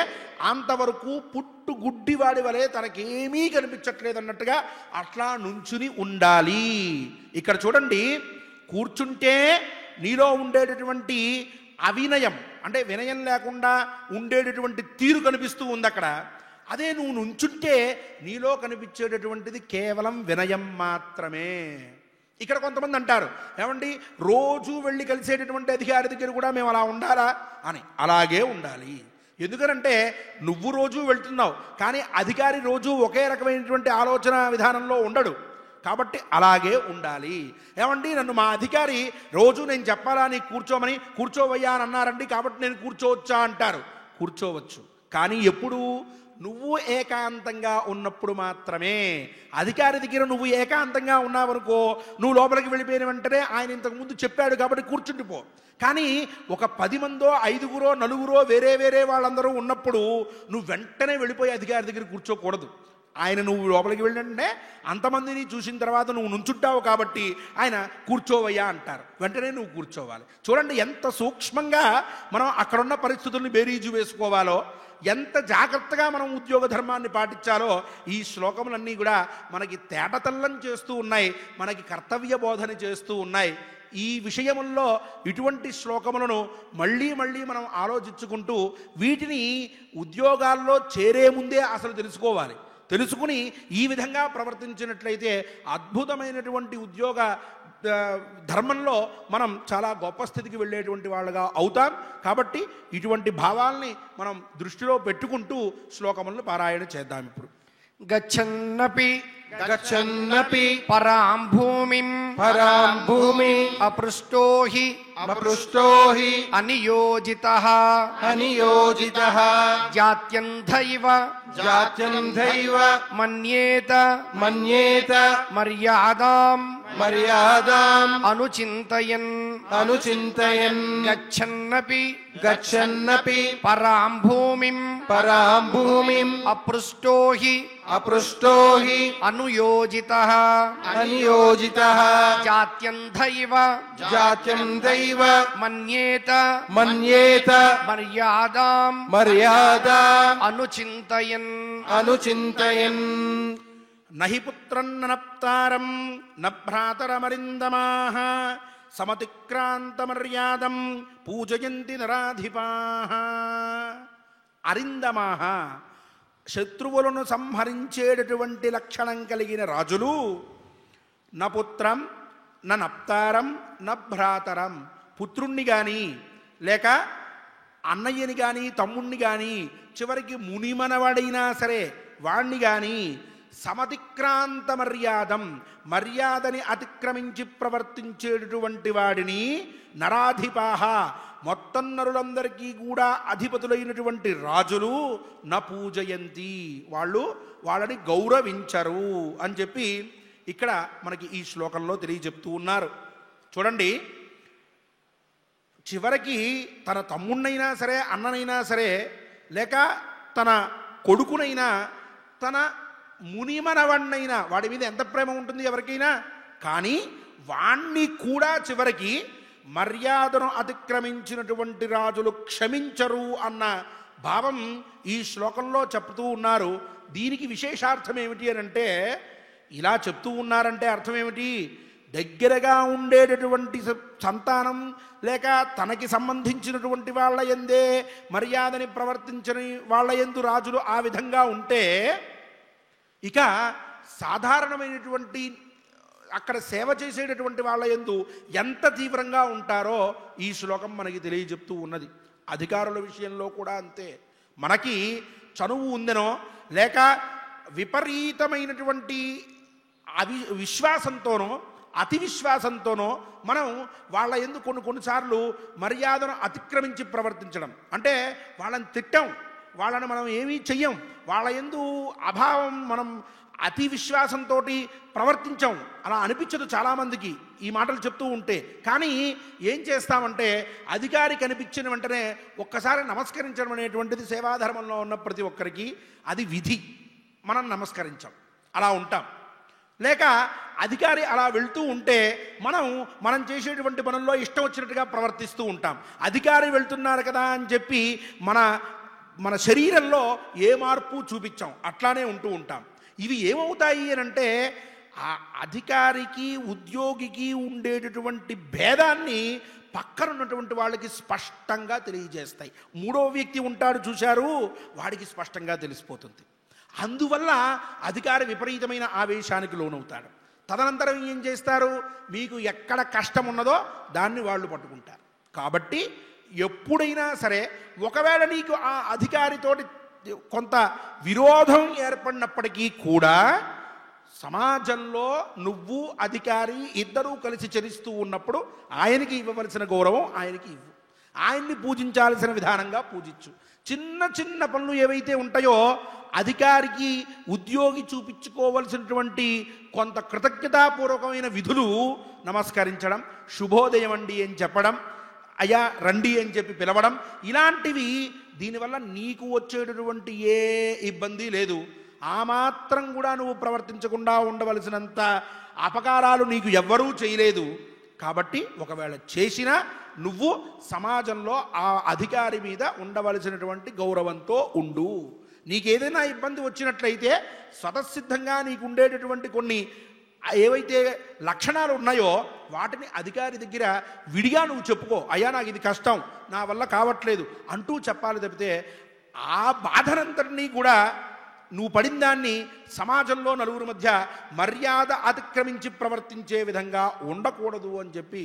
అంతవరకు పుట్టు గుడ్డివాడి వలె తనకేమీ కనిపించట్లేదన్నట్టుగా అట్లా నుంచుని ఉండాలి. ఇక్కడ చూడండి, కూర్చుంటే నీలో ఉండేటటువంటి అవినయం అంటే వినయం లేకుండా ఉండేటటువంటి తీరు కనిపిస్తూ ఉంది అక్కడ. అదే నువ్వు నుంచుంటే నీలో కనిపించేటటువంటిది కేవలం వినయం మాత్రమే. ఇక్కడ కొంతమంది అంటారు, ఏమండి రోజు వెళ్ళి కలిసేటటువంటి అధికారి దగ్గర కూడా మేము అలా ఉండాలా అని. అలాగే ఉండాలి. ఎందుకనంటే నువ్వు రోజు వెళ్తున్నావు, కానీ అధికారి రోజు ఒకే రకమైనటువంటి ఆలోచన విధానంలో ఉండడు. కాబట్టి అలాగే ఉండాలి. ఏమండి నన్ను మా అధికారి రోజు నేను చెప్పాలా నీకు కూర్చోమని, కూర్చోవయ్యా అని అన్నారండి, కాబట్టి నేను కూర్చోవచ్చా అంటారు. కూర్చోవచ్చు, కానీ ఎప్పుడు? నువ్వు ఏకాంతంగా ఉన్నప్పుడు మాత్రమే. అధికారి దగ్గర నువ్వు ఏకాంతంగా ఉన్నావనుకో, నువ్వు లోపలికి వెళ్ళిపోయిన వెంటనే ఆయన ఇంతకుముందు చెప్పాడు కాబట్టి కూర్చుండిపో. కానీ ఒక 10 మందో 5గురో 4గురో వేరే వేరే వాళ్ళందరూ ఉన్నప్పుడు నువ్వు వెంటనే వెళ్ళిపోయి అధికారి దగ్గర కూర్చోకూడదు. ఆయన నువ్వు లోపలికి వెళ్ళంటే అంతమందిని చూసిన తర్వాత నువ్వు నుంచుంటావు కాబట్టి ఆయన కూర్చోవయ్యా అంటారు, వెంటనే నువ్వు కూర్చోవాలి. చూడండి ఎంత సూక్ష్మంగా మనం అక్కడున్న పరిస్థితుల్ని బేరీజు వేసుకోవాలో, ఎంత జాగ్రత్తగా మనం ఉద్యోగ ధర్మాన్ని పాటించాలో ఈ శ్లోకములన్నీ కూడా మనకి తేటతల్లం చేస్తూ ఉన్నాయి, మనకి కర్తవ్య బోధన చేస్తూ ఉన్నాయి. ఈ విషయముల్లో ఇటువంటి శ్లోకములను మళ్ళీ మళ్ళీ మనం ఆలోచించుకుంటూ వీటిని ఉద్యోగాల్లో చేరే ముందే అసలు తెలుసుకోవాలి. తెలుసుకుని ఈ విధంగా ప్రవర్తించినట్లయితే అద్భుతమైనటువంటి ఉద్యోగ ధర్మంలో మనం చాలా గొప్ప స్థితికి వెళ్ళేటువంటి వాళ్ళగా అవుతాం. కాబట్టి ఇటువంటి భావాల్ని మనం దృష్టిలో పెట్టుకుంటూ శ్లోకములను పారాయణ చేద్దాం. ఇప్పుడు గచ్చన్నపి గచ్చన్నపి పరాం భూమిం అపృష్టో హి అనియోజితః జాత్యంధైవ మన్యేత మర్యాదాం అనుచింతయన్ గచ్చన్నపి పరాం భూమిం అపృష్టో హి అనుయోజితః జాత్యంధైవ మన్యేత మర్యాదాం అనుచింతయన్ నహి పుత్రన్న నప్తారం న భ్రాతరమరిందమాః సమతిక్రాంత మర్యాదం పూజయంతి నరాధిపాః. అరిందమాః శత్రువులను సంహరించేటటువంటి లక్షణం కలిగిన రాజులు న పుత్రం న నప్తారం న భ్రాతరం, పుత్రుణ్ణి కానీ లేక అన్నయ్యని కానీ తమ్ముణ్ణి కానీ చివరికి మునిమనవాడైనా సరే వాణ్ణి కానీ సమతిక్రాంత మర్యాదని అతిక్రమించి ప్రవర్తించేటటువంటి వాడిని నరాధిపాహ మొత్తం నరులందరికీ కూడా అధిపతులైనటువంటి రాజులు న పూజయంతి, వాళ్ళని గౌరవించరు అని చెప్పి ఇక్కడ మనకి ఈ శ్లోకంలో తెలియజెప్తూ ఉన్నారు. చూడండి, చివరికి తన తమ్ముణ్ణైనా సరే అన్ననైనా సరే లేక తన కొడుకునైనా తన మునిమనవన్నైనా వాడి మీద ఎంత ప్రేమ ఉంటుంది ఎవరికైనా, కానీ వాణ్ణి కూడా చివరికి మర్యాదను అతిక్రమించినటువంటి రాజులు క్షమించరు అన్న భావం ఈ శ్లోకంలో చెప్తూ ఉన్నారు. దీనికి విశేషార్థం ఏమిటి అని అంటే, ఇలా చెప్తూ ఉన్నారంటే అర్థం ఏమిటి? దగ్గరగా ఉండేటటువంటి సంతానం లేక తనకి సంబంధించినటువంటి వాళ్ళ యందే మర్యాదని ప్రవర్తించని వాళ్ళ యందు రాజులు ఆ విధంగా ఉంటే, ఇక సాధారణమైనటువంటి అక్కడ సేవ చేసేటటువంటి వాళ్ళ యందు ఎంత తీవ్రంగా ఉంటారో ఈ శ్లోకం మనకి తెలియజెప్తూ ఉన్నది. అధికారుల విషయంలో కూడా అంతే. మనకి చనువు ఉందనో లేక విపరీతమైనటువంటి విశ్వాసంతోనో అతి విశ్వాసంతోనో మనం వాళ్ళ యందు కొన్నిసార్లు మర్యాదను అతిక్రమించి ప్రవర్తించడం, అంటే వాళ్ళని తిట్టాం, వాళ్ళని మనం ఏమీ చెయ్యం, వాళ్ళ యందు అభావం మనం అతి విశ్వాసంతో ప్రవర్తించాం అలా అనిపించదు చాలామందికి ఈ మాటలు చెప్తూ ఉంటే. కానీ ఏం చేస్తామంటే అధికారి కనిపించిన వెంటనే ఒక్కసారి నమస్కరించడం అనేటువంటిది సేవాధర్మంలో ఉన్న ప్రతి ఒక్కరికి అది విధి. మనం నమస్కరించాం, అలా ఉంటాం. లేక అధికారి అలా వెళ్తూ ఉంటే మనం చేసేటువంటి పనుల్లో ఇష్టం వచ్చినట్టుగా ప్రవర్తిస్తూ ఉంటాం. అధికారి వెళ్తున్నారు కదా అని చెప్పి మన శరీరంలో ఏ మార్పు చూపించాం, అట్లానే ఉంటూ ఉంటాం. ఇవి ఏమవుతాయి అని అంటే ఆ అధికారికి ఉద్యోగికి ఉండేటటువంటి భేదాన్ని పక్కన ఉన్నటువంటి వాళ్ళకి స్పష్టంగా తెలియజేస్తాయి. మూడో వ్యక్తి ఉంటాడు చూశారు, వాడికి స్పష్టంగా తెలిసిపోతుంది. అందువల్ల అధికారి విపరీతమైన ఆవేశానికి లోనవుతాడు. తదనంతరం ఏం చేస్తారు, మీకు ఎక్కడ కష్టం ఉన్నదో దాన్ని వాళ్ళు పట్టుకుంటారు. కాబట్టి ఎప్పుడైనా సరే ఒకవేళ నీకు ఆ అధికారితోటి కొంత విరోధం ఏర్పడినప్పటికీ కూడా సమాజంలో నువ్వు అధికారి ఇద్దరూ కలిసి చరిస్తూ ఉన్నప్పుడు ఆయనకి ఇవ్వవలసిన గౌరవం ఆయనకి ఇవ్వు, ఆయన్ని పూజించాల్సిన విధానంగా పూజించు. చిన్న చిన్న పనులు ఏవైతే ఉంటాయో అధికారికి ఉద్యోగి చూపించుకోవలసినటువంటి కొంత కృతజ్ఞతాపూర్వకమైన విధులు, నమస్కరించడం, శుభోదయం అండి అని చెప్పడం, అయ్యా రండి అని చెప్పి పిలవడం, ఇలాంటివి దీనివల్ల నీకు వచ్చేటటువంటి ఏ ఇబ్బంది లేదు. ఆ మాత్రం కూడా నువ్వు ప్రవర్తించకుండా ఉండవలసినంత అపకారాలు నీకు ఎవ్వరూ చేయలేదు. కాబట్టి ఒకవేళ చేసినా నువ్వు సమాజంలో ఆ అధికారి మీద ఉండవలసినటువంటి గౌరవంతో ఉండు. నీకేదైనా ఇబ్బంది వచ్చినట్లయితే స్వతసిద్ధంగా నీకు ఉండేటటువంటి కొన్ని ఏవైతే లక్షణాలు ఉన్నాయో వాటిని అధికారి దగ్గర విడిగా నువ్వు చెప్పుకో. అయ్యా నాకు ఇది కష్టం, నా వల్ల కావట్లేదు అంటూ చెప్పాలి తప్పితే ఆ బాధనంతటినీ కూడా నువ్వు పడిన దాన్ని సమాజంలో నలుగురి మధ్య మర్యాద అతిక్రమించి ప్రవర్తించే విధంగా ఉండకూడదు అని చెప్పి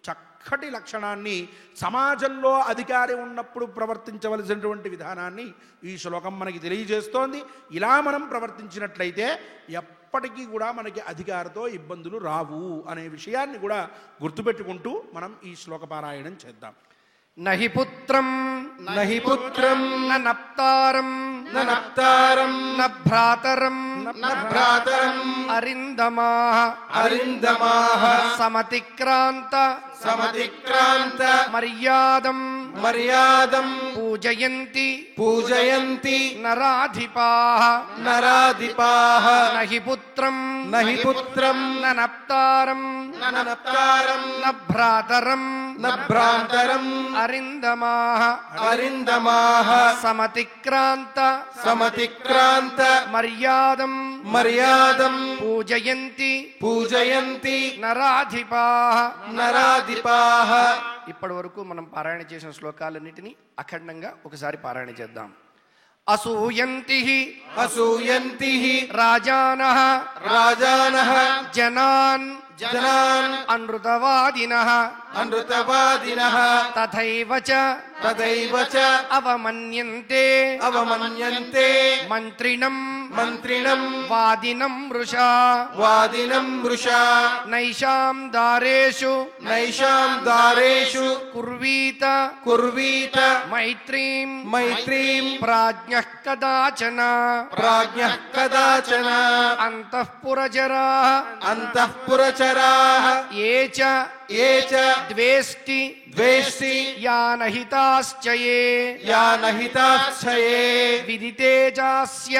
చక్కటి లక్షణాన్ని, సమాజంలో అధికారి ఉన్నప్పుడు ప్రవర్తించవలసినటువంటి విధానాన్ని ఈ శ్లోకం మనకి తెలియజేస్తోంది. ఇలా మనం ప్రవర్తించినట్లయితే ఎప్పటికీ కూడా మనకి అధికారితో ఇబ్బందులు రావు అనే విషయాన్ని కూడా గుర్తుపెట్టుకుంటూ మనం ఈ శ్లోక పారాయణం చేద్దాం. నహి పుత్రం నహి పుత్రం నప్తారం నప్తారం భ్రాతరం భ్రాతరం అరిందమాః అరిందమాః సమతిక్రాంత సమతిక్రాంత మర్యాదం మర్యాదం పూజయంతి పూజయంతి నరాధిపాః నరాధిపాః నహి పుత్రం నహి పుత్రం నప్తారం నప్తారం భ్రాతరం భ్రాంతరం అరిందమాః అరిందమాః సమతిక్రాంత సమతిక్రాంత మర్యాదం మర్యాదం పూజయంతి పూజయంతి నరాధిపాః నరాధిపాః. ఇప్పటి వరకు మనం పారాయణ చేసిన శ్లోకాలన్నిటినీ అఖండంగా ఒకసారి పారాయణ చేద్దాం. అసూయంతి అసూయంతి రాజానః రాజానః జనాన్ జనాన్ అనృతవాదినః అనృతవాదినః తథైవ చ తథైవ చ అవమన్యంతే అవమన్యంతే మంత్రిణం మంత్రిణం వాదినం వృషా వాదినం వృషా నైషాం దారేషు నైషాం దారేషు కుర్వీత కుర్వీత మైత్రీం మైత్రీం ప్రాజ్ఞః కదాచన ప్రాజ్ఞః కదాచన అంతఃపురచరాః అంతఃపురచరాః ఏ చ ఏ చ ద్వేష్టి ద్వేష్టి యానహితాశ్చ యే యానహితాశ్చయే విదితే చాస్య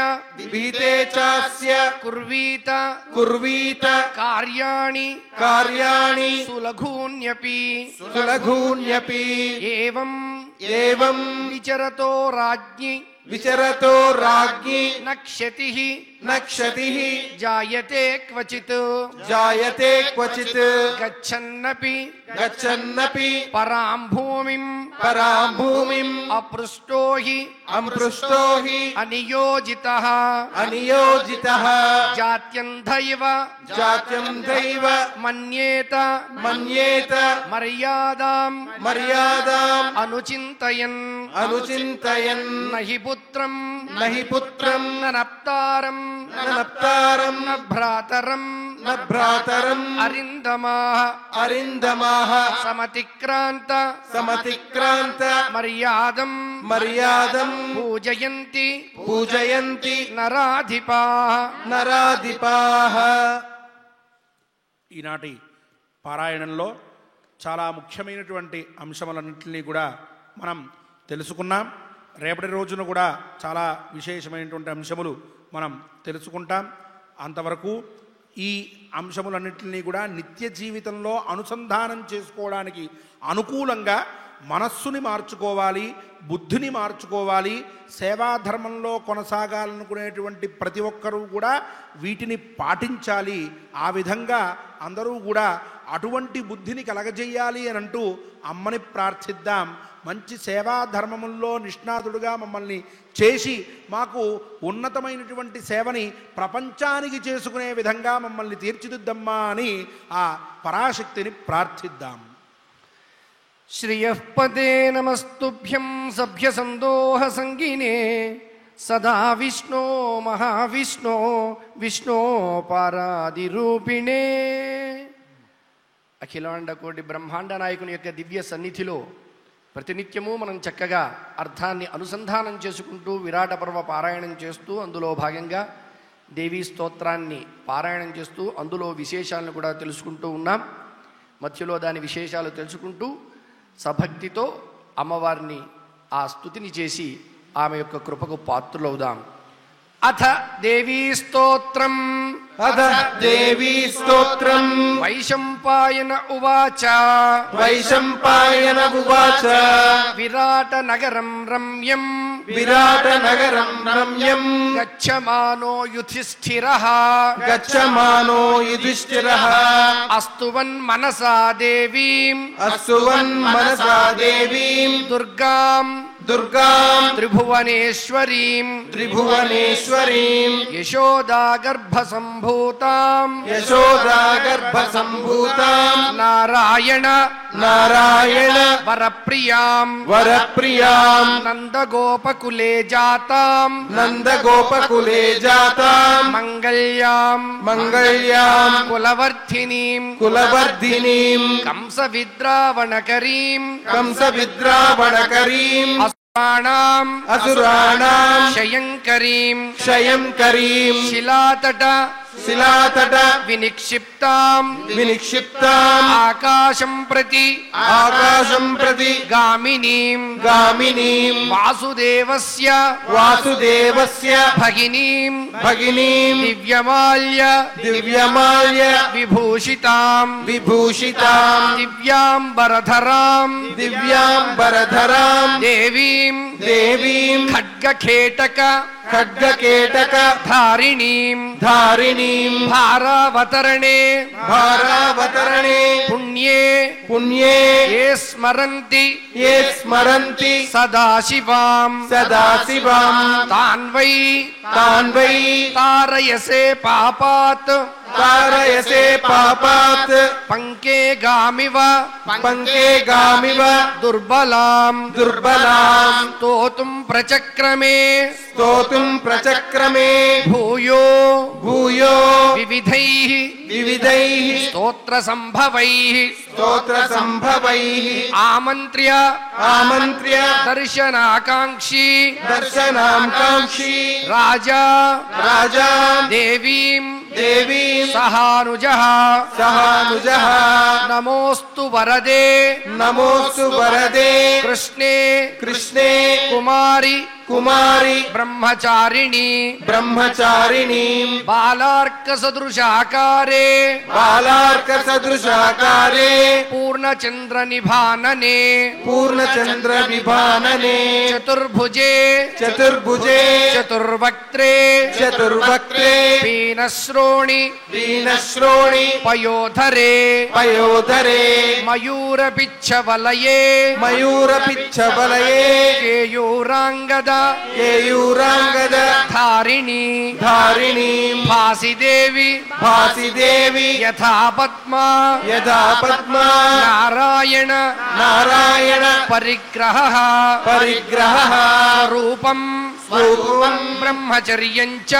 విహితే చాస్య కుర్వీత కుర్వీత కార్యాణి కార్యాణి సులఘూన్యపి సులఘూన్యపి ఏవం ఏవం విచరతో రాజ్ఞి విచరతో రాజ్ఞి నక్షతిః నక్షతిః జాయతే క్వచిత్ జాయతే క్వచిత్ గచ్చన్నపి గచ్చన్నపి పరాం భూమిం పరాం భూమిం అపృష్టో హి అపృష్టో హి అనియోజితః అనియోజితః జాత్యంధైవ జాత్యం దైవ మన్యేత మన్యేత మర్యాదాం మర్యాదాం అనుచింతయన్ అనుచింతయన్ నహి పుత్రం నహి పుత్రం నప్తారం నప్తారం భ్రాతరం న భ్రాతరం అరిందమాః సమతిక్రాంత మర్యాదం పూజయంతి నరాధిపాః. ఈనాటి పారాయణంలో చాలా ముఖ్యమైనటువంటి అంశములన్నింటినీ కూడా మనం తెలుసుకున్నాం. రేపటి రోజున కూడా చాలా విశేషమైనటువంటి అంశములు మనం తెలుసుకుంటాం. అంతవరకు ఈ అంశములన్నింటినీ కూడా నిత్య జీవితంలో అనుసంధానం చేసుకోవడానికి అనుకూలంగా మనస్సుని మార్చుకోవాలి, బుద్ధిని మార్చుకోవాలి. సేవాధర్మంలో కొనసాగాలనుకునేటువంటి ప్రతి ఒక్కరూ కూడా వీటిని పాటించాలి. ఆ విధంగా అందరూ కూడా అటువంటి బుద్ధిని కలగజేయాలి అని అంటూ అమ్మని ప్రార్థిద్దాం. మంచి సేవాధర్మముల్లో నిష్ణాతుడుగా మమ్మల్ని చేసి మాకు ఉన్నతమైనటువంటి సేవని ప్రపంచానికి చేసుకునే విధంగా మమ్మల్ని తీర్చిదిద్దమ్మా అని ఆ పరాశక్తిని ప్రార్థిద్దాం. శ్రియఃపదే నమస్తుభ్యం సభ్యసందోహ సంగినే సదా విష్ణో మహావిష్ణో విష్ణో పారాదిరూపిణే. అఖిలాండ కోటి బ్రహ్మాండ నాయకుని యొక్క దివ్య సన్నిధిలో ప్రతినిత్యము మనం చక్కగా అర్థాన్ని అనుసంధానం చేసుకుంటూ విరాట పర్వ పారాయణం చేస్తూ అందులో భాగంగా దేవీ స్తోత్రాన్ని పారాయణం చేస్తూ అందులో విశేషాలను కూడా తెలుసుకుంటూ ఉన్నాం. మధ్యలో దాని విశేషాలు తెలుసుకుంటూ సభక్తితో అమ్మవారిని ఆ స్తుతిని చేసి ఆమె యొక్క కృపకు పాత్రులవుదాం. అథ దేవీ స్తోత్రం వైశంపాయన ఉవాచ విరాట నగరం రమ్యం గచ్చమానో యుధిష్ఠిరః అస్తువన్ మనసా దేవీం దుర్గాం త్రిభువనేశ్వరీం యశోదాగర్భ సంభూతాం నారాయణ వరప్రియాం నందగోపకులే జాతాం మంగళ్యాం కులవర్ధినీం కంస విద్రావణకరీం అసురాణాం శయంకరీం శిలాతట వినిక్షిప్తాం ఆకాశం ప్రతి గామినీం వాసుదేవస్య భగినీం దివ్యమాల్య విభూషితాం దివ్యాంబరధరాం దేవీం ఖడ్గకేటక ధారిణీం భారావతరణే పుణ్యే ఏ స్మరంతి సదాశివాం తాన్వై తారయసే పాపాత్ పంకే గామివ దుర్బలాం స్తోతుం ప్రచక్రమే భూయో వివిధైః స్తోత్ర సంభవైః ఆమంత్ర్య దర్శనాకాంక్షి రాజా దేవీం సహానుజః నమోస్తు వరదే కృష్ణే కుమారి బ్రహ్మచారిణి బాలార్క సదృశాకారే పూర్ణచంద్ర నిభాననే చతుర్భుజే చతుర్వక్త్రే పీనశ్రోణి పయోధరే మయూరపిచ్చవలయే కేయూరాంగద ధారిణీ భాసిదేవి యథా పద్మా నారాయణ పరిగ్రహ రూపం బ్రహ్మచర్యం చ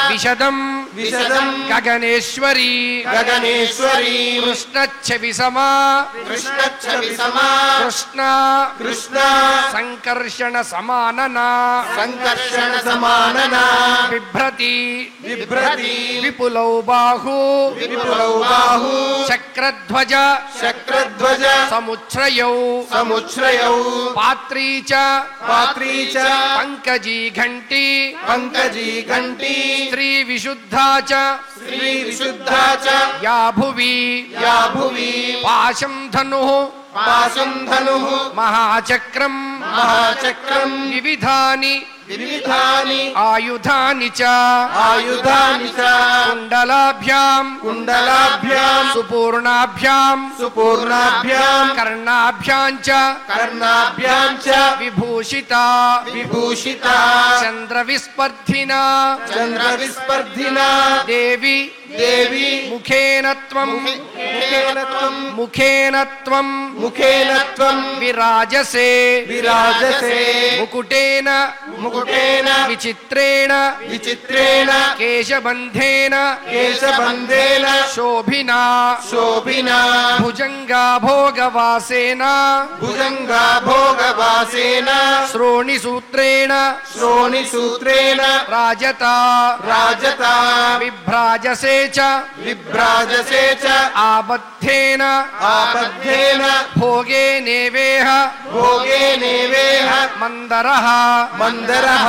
విశదం విశదం గగనేశ్వరీ గగనేశ్వరీ కృష్ణచ్చవి సమా కృష్ణచ్చవి సమా కృష్ణ కృష్ణ సంకర్షణ సమాననా సంకర్షణ సమానన బిభ్రతి బిభ్రతి విపులౌ బాహు విపులౌ బాహు చక్రధ్వజ చక్రధ్వజ సముచ్ఛ్రయౌ సముచ్ఛ్రయౌ పాత్రీ చ పాత్రీ చ పంకజీ ఘంటి పంకజీ ఘంటి స్త్రీ విశుద్ధా చ శ్రీ విశుద్ధా చ యా భువి యా భువి పాశం ధనుః పాశం ధనుః మహాచక్రం మహాచక్రం వివిధాని వివిధాని ఆయుధాని చ ఆయుధాని చ కుండలాభ్యాం కుండలాభ్యాం సుపూర్ణాభ్యాం సుపూర్ణాభ్యాం కర్ణాభ్యాం చ కర్ణాభ్యాం చ విభూషిత విభూషిత చంద్రవిస్పర్ధినా చంద్రవిస్పర్ధినా దేవి దేవి ముఖేన త్వం ముఖేన త్వం ముఖేన త్వం ముఖేన త్వం విరాజసే విరాజసే ముకుటేన ముకుటేన విచిత్రేణ విచిత్రేణ కేశబంధేన కేశబంధేన శోభినా శోభినా భుజంగా భోగవాసేన భుజంగా భోగవాసేన శ్రోణిసూత్రేణ శ్రోణిసూత్రేణ రాజత రాజత విభ్రాజసే చ విభ్రాజసే చ ఆబద్ధేన ఆబద్ధేన భోగే నేవేహ భోగే నేవేహ మందరః మందరః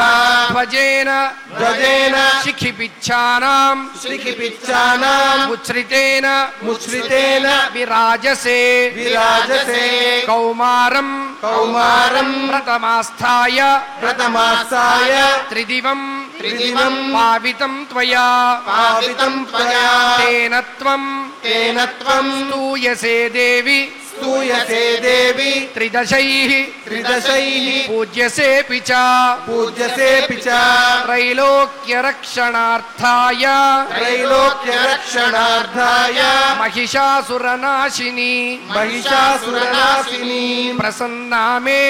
ధ్వజేన ధ్వజేన శిఖిపిచ్ఛానాం శ్రీకిపిచ్ఛానాం ముచ్ఛ్రితేన ముచ్ఛ్రితేన విరాజసే విరాజసే కౌమారం కౌమారం ప్రథమాస్థాయ ప్రథమాస్థాయ త్రిదివం త్రిదివం పావితం త్వయా పావితం త్వయా తేన త్వం తేన త్వం స్తూయసే దేవి స్తూయసే దేవి త్రిదశైః త్రిదశైః పూజ్యసేపి చ పూజ్యసేపి చ త్రైలోక్యరక్షణార్థాయ త్రైలోక్యరక్షణార్థాయ మహిషాసురనాశిని మహిషాసురనాశినీ ప్రసన్నామే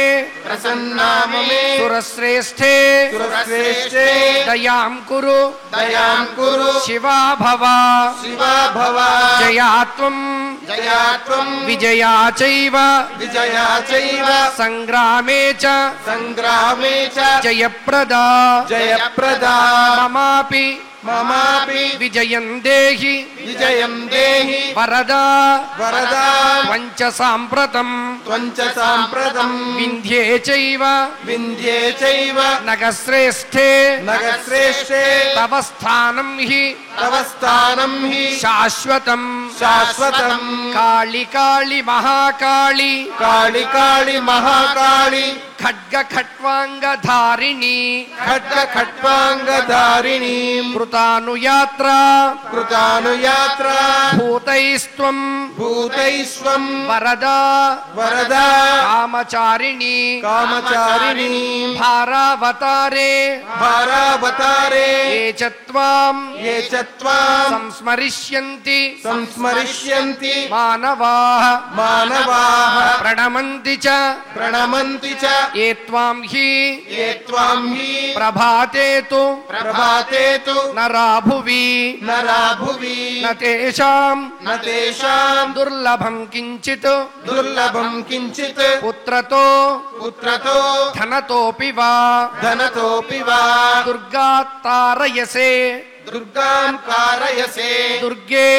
ప్రసన్నామమే సురశ్రేష్ఠే సురశ్రేష్ఠే దయాం కురు దయాం కురు శివా భవ శివా భవ జయా త్వం జయా త్వం విజయా చైవ విజయా చైవ సంగ్రామే చ సంగ్రామే చ జయప్రదా జయప్రదా మమాపి మమాపి విజయం దేహి విజయం దేహి వరదా వరదా వంచ సాంప్రతం త్వంచ సాంప్రతం వింధ్యే చైవ వింధ్యే చైవ నగశ్రేష్ఠే నగశ్రేష్ఠే తవ స్థానం హి తవ స్థానం హి శాశ్వతం శాశ్వతం కాళి కాళి మహాకాళి కాళి కాళి మహాకాళి ఖడ్గ ఖట్వాంగధారిణి ఖడ్గ ఖట్వాంగధారిణీ కృతానుయాత్ర కృతానుయాత్ర భూతైస్త్వం భూతైస్వం వరదా వరదా కామచారిణి కామచారిణీ భారావతారే భారావతారే ఏ చ త్వాం ఏ చ త్వాం సంస్మరిష్యంతి సంస్మరిష్యంతి మానవాః మానవాః ప్రణమంతి చ ప్రణమంతి చ ఏ త్వాం హి ఏ త్వాం హి ప్రభాతే తు ప్రభాతే తు నరా భువి నరా భువి న తేషాం న తేషాం దుర్లభం కించిత్ దుర్లభం కించిత్ పుత్రతో పుత్రతో ధనతోపి వా ధనతోపి వా దుర్గా తారయసే దుర్గాం కారయసే దుర్గే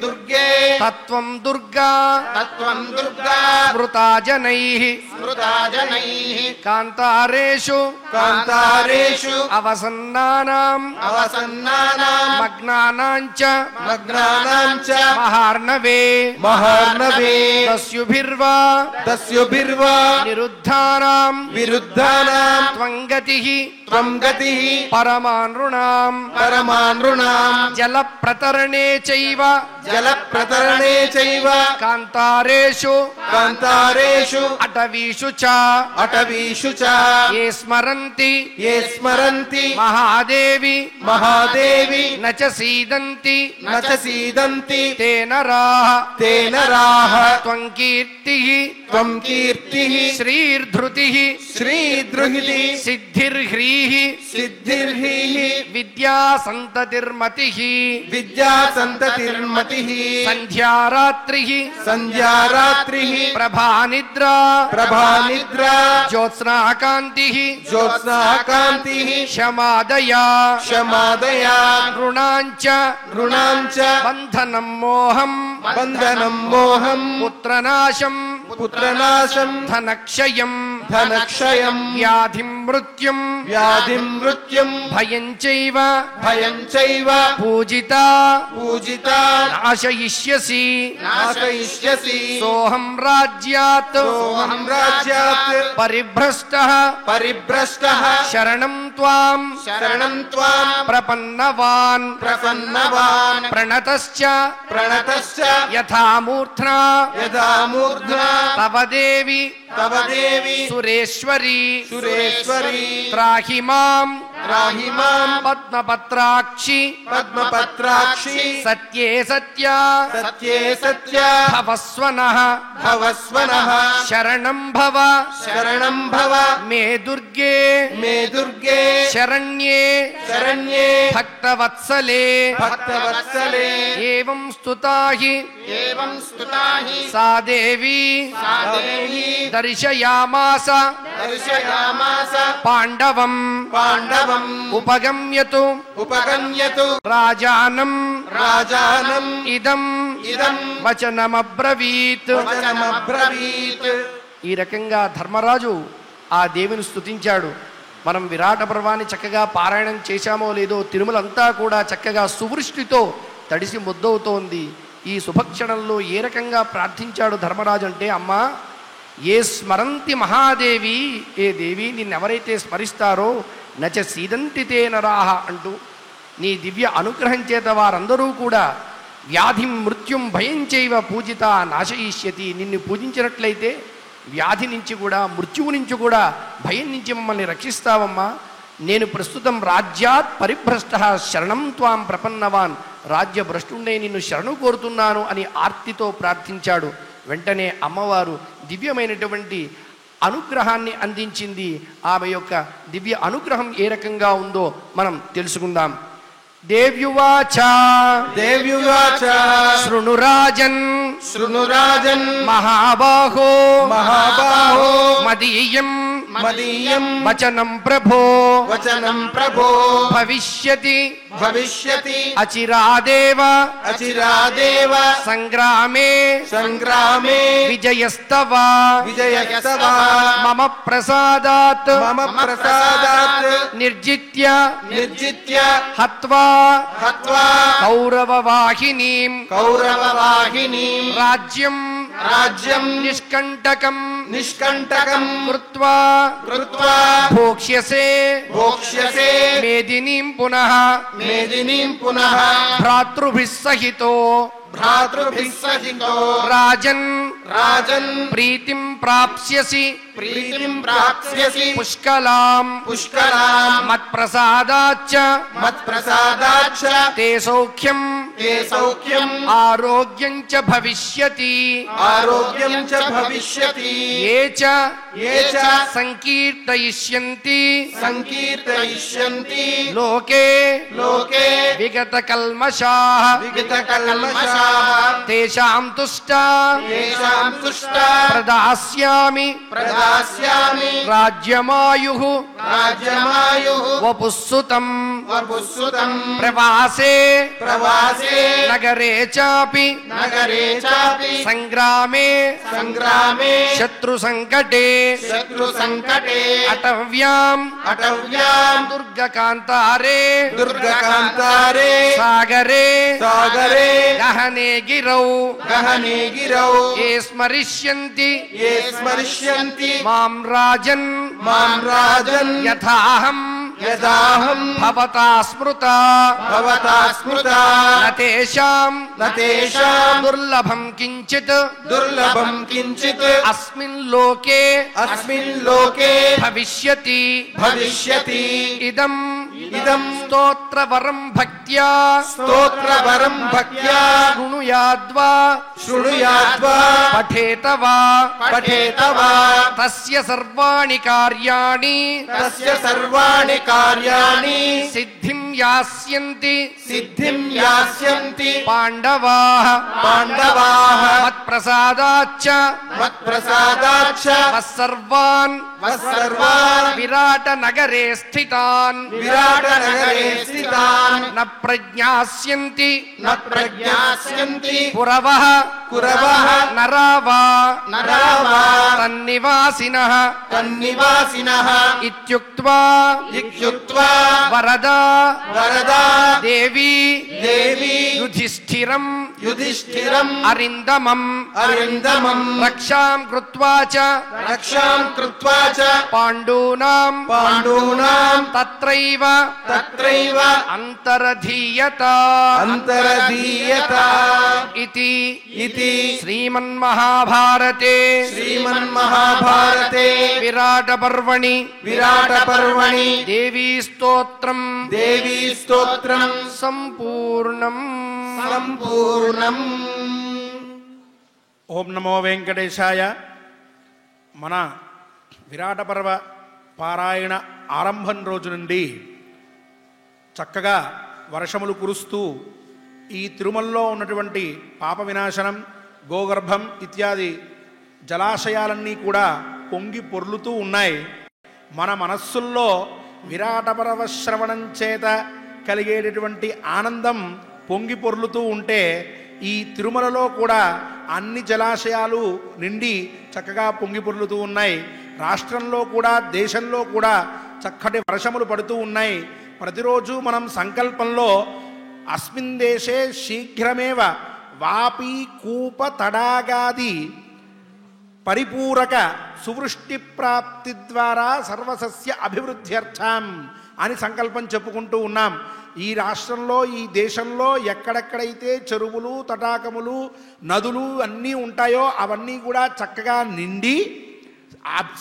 దుర్గే తత్వం దుర్గా తత్వం దుర్గా స్మృతా జనైః స్మృతా జనైః కాంతారేషు కాంతారేషు అవసన్నానాం అవసన్నానాం మగ్నానాం చ మగ్నానాం చ మహార్ణవే మహార్ణవే దస్యుభిర్వా దస్యుభిర్వా నిరుద్ధానాం విరుద్ధానాం త్వం గతిః త్వం గతిః పరమానృణాం పరమానృణాం జల ప్రతరణే చైవ జలప్రతరణే చైవ కాంతారేషు కాంతారేషు అటవీషు చ అటవీషు చ ఏ స్మరంతి ఏ స్మరంతి మహాదేవి మహాదేవి న చ సీదంతి న చ సీదంతి తే నరాః తే నరాః త్వం కీర్తిః త్వం కీర్తిః శ్రీర్ధృతిః శ్రీద్రుహితి సిద్ధిర్హ్రీః సిద్ధిర్హి విద్య విద్యా సంతతిర్మతి విద్యా సంతతిర్మతిః సంధ్యారాత్రి సంధ్యారాత్రిః ప్రభానిద్ర ప్రభానిద్రా జ్యోత్స్నాకాంతి జ్యోత్స్నాకాంతిః క్షమాదయా క్షమాదయా రుణాంచ రుణాంచ బంధనం మోహం బంధనం మోహం పుత్రనాశం పుత్రనాశం ధనక్షయం ధనక్షయం వ్యాధిం మృత్యుం వ్యాధిం మృత్యుం భయం చైవ భయం చైవ పూజిత పూజితా నాశయిష్యసి నాశయిష్యసి సోహం రాజ్యాత్ సోహం రాజ్యాత్ పరిభ్రష్టః పరిభ్రష్టః శరణం త్వాం శరణం త్వాం ప్రపన్నవాన్ ప్రపన్నవాన్ ప్రణతశ్చ ప్రణతశ్చ యథా మూర్ధ్నా యథా మూర్ధ్నా తవ దేవి తవ దేవి సురేశ్వరి సురేశ్వరి త్రాహి మాం త్రాహి మాం పద్మపత్రాక్షి పద్మపత్రాక్షి సత్యే సత్య సత్యే సత్య భవస్వనః భవస్వనః శరణం భవ శరణం భవ మే దుర్గే మే దుర్గే శరణ్యే శరణ్యే భక్తవత్సలే భక్తవత్సలే ఏవం స్తుతాహి ఏవం స్తుతాహి సా దేవి సా దేవి దర్శయామాస దర్శయామాస పాండవం పాండవం ఉపగమ్యతు ఉపగమ్యతు రాజానం రాజానం ఇదం ఇదం వచనమబ్రవీత్. వచనమబ్రవీత్. ఈ రకంగా ధర్మరాజు ఆ దేవిని స్తుతించాడు. మనం విరాట పర్వాన్ని చక్కగా పారాయణం చేశామో లేదో తిరుమలంతా కూడా చక్కగా సువృష్టితో తడిసి ముద్దవుతోంది. ఈ శుభక్షణంలో ఏ రకంగా ప్రార్థించాడు ధర్మరాజు అంటే, అమ్మా ఏ స్మరంతి మహాదేవి, ఏ దేవి నిన్నెవరైతే స్మరిస్తారో నచ సీదంతి తే నరాహ అంటూ నీ దివ్య అనుగ్రహం చేత వారందరూ కూడా వ్యాధిం మృత్యుం భయం చైవ పూజిత నాశయిష్యతి. నిన్ను పూజించినట్లయితే వ్యాధి నుంచి కూడా మృత్యువు నుంచి కూడా భయం నుంచి మమ్మల్ని రక్షిస్తావమ్మా. నేను ప్రస్తుతం రాజ్యాత్ పరిభ్రష్ట శరణం త్వాం ప్రపన్నవాన్, రాజ్య భ్రష్టుండే నిన్ను శరణు కోరుతున్నాను అని ఆర్తితో ప్రార్థించాడు. వెంటనే అమ్మవారు దివ్యమైనటువంటి అనుగ్రహాన్ని అందించింది. ఆమె యొక్క దివ్య అనుగ్రహం ఏ రకంగా ఉందో మనం తెలుసుకుందాం. దేవ్యువాచ దేవ్యువాచ శృణురాజన్ శృణురాజన్ మహాబాహో మహాబాహో మదీయం మదీయం వచనం ప్రభో వచనం ప్రభో భవిష్యతి భవిష్యతి అచిరాదేవ అచిరాదేవ సంగ్రామే సంగ్రామే విజయస్తవ విజయస్తవ మమ ప్రసాదాత్ మమ ప్రసాదాత్ నిర్జిత్య నిర్జిత్య హత్వా హత్వా కౌరవవాహినీం కౌరవవాహినీం రాజ్యం రాజ్యం నిష్కంటకం నిష్కంటకం కృత్వా కృత్వా భోక్ష్యసే భోక్ష్యసే మేదినీం పునః మేదినీం పునః భ్రాతృభిః సహితో భ్రాతృభిః సహితో రాజన్ రాజన్ ప్రీతిం ప్రాప్స్యసి ప్రీతిం ప్రాప్స్యసి పుష్కలాం పుష్కరాం మత్ప్రసాదాచ్చ మత్ప్రసాదాచ్చ తే సౌఖ్యం తే సౌఖ్యం ఆరోగ్యం చ భవిష్యతి ఆరోగ్యం చ భవిష్యతి ఏ చ చ సంకీర్తయిష్యంతి సంకీర్తయిష్యంతి లోకే లోకే విగత కల్మషాః విగతకల్మషాః తేషాం తుష్ట తేషాం తుష్ట ప్రదాస్యామి ప్రదాస్యామి రాజ్యమాయుః రాజ్యమాయుః వపుస్సుతం వపుస్సుతం ప్రవాసే ప్రవాసే నగరే చాపి నగరే చాపి సంగ్రామే సంగ్రామే శత్రు సంకటే శత్రు సంకటే అటవ్యాం అటవ్యాం దుర్గకాంతారే దుర్గకాంతారే సాగరే సాగరే గహనే గిరౌ గహనే గిరౌ ఏ స్మరిష్యంతి ఏ స్మరిష్యంతి మాం రాజన్ మాం రాజన్ యథాహం యదాహం భవతా స్మృత భవతా స్మృతా నతేషాం నతేషాం దుర్లభం కించిత్ దుర్లభం కించిత్ అస్మిన్ లోకే అస్మిన్ లోకే భవిష్యతి భవిష్యతి ఇదం ఇదం స్తోత్రవరం భక్త్యా స్తోత్రవరం భక్త్యా శృణుయాద్వా శృణుయాద్వా పఠేత వా పఠేత వా తస్య సర్వాణి కార్యాణి తస్య సర్వాణి కార్యాణి సిద్ధిం యాస్యంతి సిద్ధిం యాస్యంతి పాండవాః పాండవాః మత్ప్రసాదాచ్చ మత్ప్రసాదాచ్చ మత్సర్వాన్ మత్సర్వాన్ విరాట నగరే స్థితాన్ విరాట నగరే స్థితాన్ న ప్రజ్ఞాస్యంతి న ప్రజ్ఞాస్యంతి పురవః కురవః నరావా నరావా తన్నివాసినః తన్నివాసినః ఇత్యుక్త్వా ఇత్యుక్త్వా వరదా వరదా దేవి దేవి యుధిష్ఠిరం యుధిష్ఠిరం అరిందమం అరిందమం రక్షాం కృత్వా చ రక్షాం కృత్వా చ పాండూనాం పాండూనాం తత్రైవ తత్రైవ అంతరధీయత అంతరధీయత ఇతి ఇతి శ్రీమన్మహాభారతే శ్రీమన్మహాభారతే విరాట పర్వణి విరాట పర్వణి దేవీ స్తోత్రం దేవీ స్తోత్రం సంపూర్ణం. సంపూర్ణం. ఓం నమో వెంకటేశాయ. మన విరాట పర్వ పారాయణ ఆరంభం రోజు నుండి చక్కగా వర్షములు కురుస్తూ ఈ తిరుమలలో ఉన్నటువంటి పాప వినాశనం, గోగర్భం ఇత్యాది జలాశయాలన్నీ కూడా పొంగి పొర్లుతూ ఉన్నాయి. మన మనస్సుల్లో విరాట పర్వ శ్రవణం చేత కలిగేటటువంటి ఆనందం పొంగి పొర్లుతూ ఉంటే ఈ తిరుమలలో కూడా అన్ని జలాశయాలు నిండి చక్కగా పొంగి పొర్లుతూ ఉన్నాయి. రాష్ట్రంలో కూడా దేశంలో కూడా చక్కటి వర్షములు పడుతూ ఉన్నాయి. ప్రతిరోజు మనం సంకల్పంలో అస్మిన్ దేశే శీఘ్రమేవ వాపి కూప తడాగాది పరిపూరక సువృష్టి ప్రాప్తి ద్వారా సర్వసస్య అభివృద్ధ్యర్థం అని సంకల్పం చెప్పుకుంటూ ఉన్నాం. ఈ రాష్ట్రంలో ఈ దేశంలో ఎక్కడెక్కడైతే చెరువులు, తటాకములు, నదులు అన్నీ ఉంటాయో అవన్నీ కూడా చక్కగా నిండి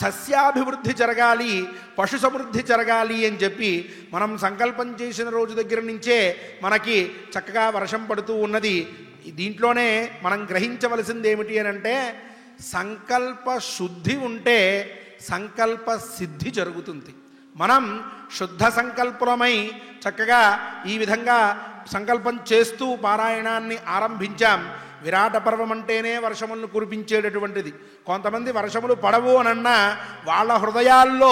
సస్యాభివృద్ధి జరగాలి, పశు సమృద్ధి జరగాలి అని చెప్పి మనం సంకల్పం చేసిన రోజు దగ్గర నుంచే మనకి చక్కగా వర్షం పడుతూ ఉన్నది. దీంట్లోనే మనం గ్రహించవలసింది ఏమిటి అని అంటే సంకల్ప శుద్ధి ఉంటే సంకల్ప సిద్ధి జరుగుతుంది. మనం శుద్ధ సంకల్పమై చక్కగా ఈ విధంగా సంకల్పం చేస్తూ పారాయణాన్ని ఆరంభించాం. విరాట పర్వం అంటేనే వర్షములను కురిపించేటటువంటిది. కొంతమంది వర్షములు పడవు అనన్నా వాళ్ళ హృదయాల్లో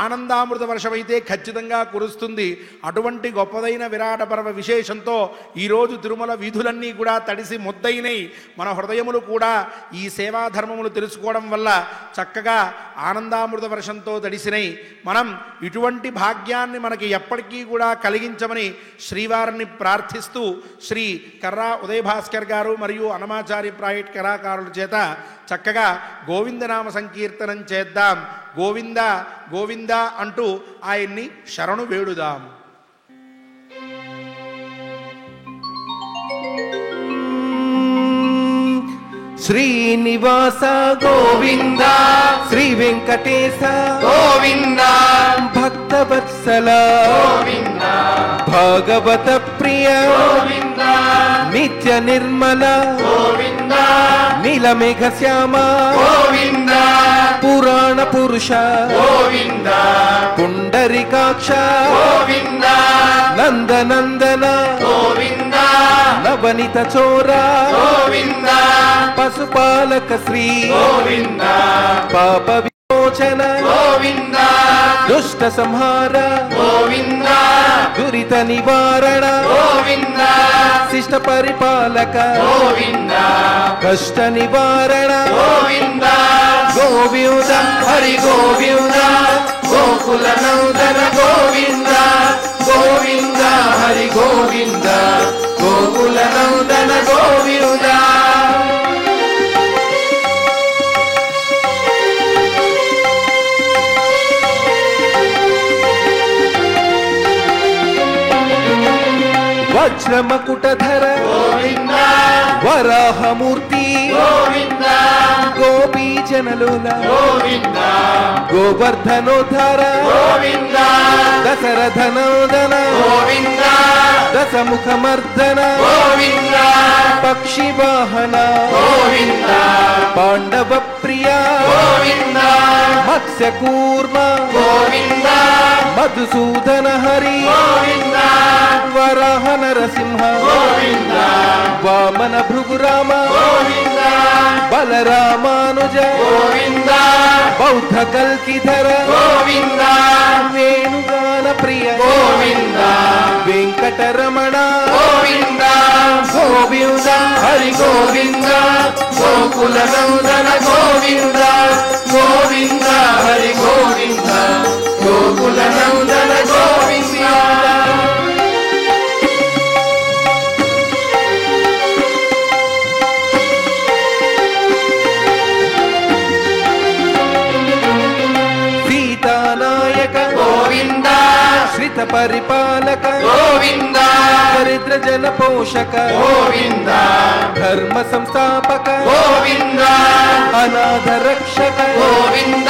ఆనందామృత వర్షమైతే ఖచ్చితంగా కురుస్తుంది. అటువంటి గొప్పదైన విరాట పర్వ విశేషంతో ఈరోజు తిరుమల వీధులన్నీ కూడా తడిసి ముద్దయినై మన హృదయములు కూడా ఈ సేవాధర్మములు తెలుసుకోవడం వల్ల చక్కగా ఆనందామృత వర్షంతో తడిసినై. మనం ఇటువంటి భాగ్యాన్ని మనకి ఎప్పటికీ కూడా కలిగించమని శ్రీవారిని ప్రార్థిస్తూ శ్రీ కర్రా ఉదయభాస్కర్ గారు మరియు అనమాచారి ప్రాయట్ కళాకారుల చేత చక్కగా గోవిందనామ సంకీర్తనం చేద్దాం. గోవింద గోవింద అంటూ ఆయన్ని శరణు వేడుదాం. శ్రీనివాస గోవింద, శ్రీ వెంకటేశ గోవింద, భక్తవత్సల గోవింద, భాగవత ప్రియ గోవింద, నిత్య నిర్మల గోవింద, నీలమేఘ శ్యామ గోవింద, పురాణ పురుష గోవింద, పుండరికాక్ష గోవింద, నందనందన గోవింద, నవనిత చోర గోవింద, పశుపాలక శ్రీ గోవింద, పాప విమోచన గోవింద, దుష్ట సంహార గోవింద, దురిత నివారణ గోవింద, శిష్ట పరిపాలక గోవింద, కష్ట నివారణ గోవింద, గోవింద హరి గోవింద, గోకుల నందన గోవింద, గోవింద హరి గోవింద, గోకుల నందన గోవింద. వజ్రమకుటధర గోవింద, వరాహమూర్తి గోవింద, గోపీ జనలోల గోవింద, గోవర్ధనోద్ధార గోవింద దశరథనోదన గోవింద దశముఖమర్దన గోవింద పక్షి వాహన గోవింద పాండవ ప్రియ గోవింద మత్స్యకూర్మ గోవింద మధుసూదన హరి గోవింద వరాహ నరసింహ గోవింద వామన భృగురామ గోవింద బలరామానుజ గోవింద బౌద్ధ కల్కిధర గోవింద వేణుగాన ప్రియ గోవింద వెంకటరమణ గోవింద గోవింద హరి గోవింద గోకుల నందన గోవింద గోవింద హరి గోవింద గోకుల నందన గోవింద సీతానాయక గోవింద శ్రిత పరిపాలక గోవింద దరిద్ర జన పోషక గోవింద ధర్మ సంస్థాపక గోవింద అనాథ రక్షక గోవింద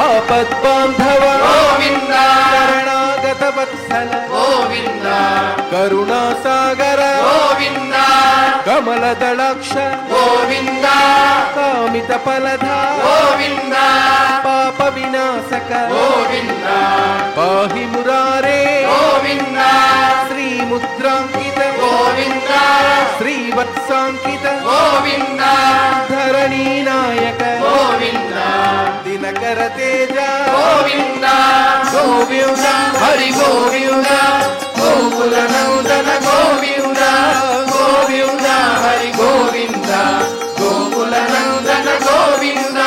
ఆపద్బాంధవ గోవింద శరణాగత వత్సల గోవింద కరుణాసాగర గోవింద కమలదళాక్ష గోవింద కామిత ఫలధ గోవింద పాప వినాశక గోవింద పాహి మురారే గోవింద శ్రీముద్రాంకిత గోవింద శ్రీవత్సాంకిత గోవింద ధరణీ నాయక గోవింద దినకర తేజ గోవింద గోవింద హరి గోవింద గోకుల నందన గోవింద గోవింద హరి గోవింద గోకుల నందన గోవింద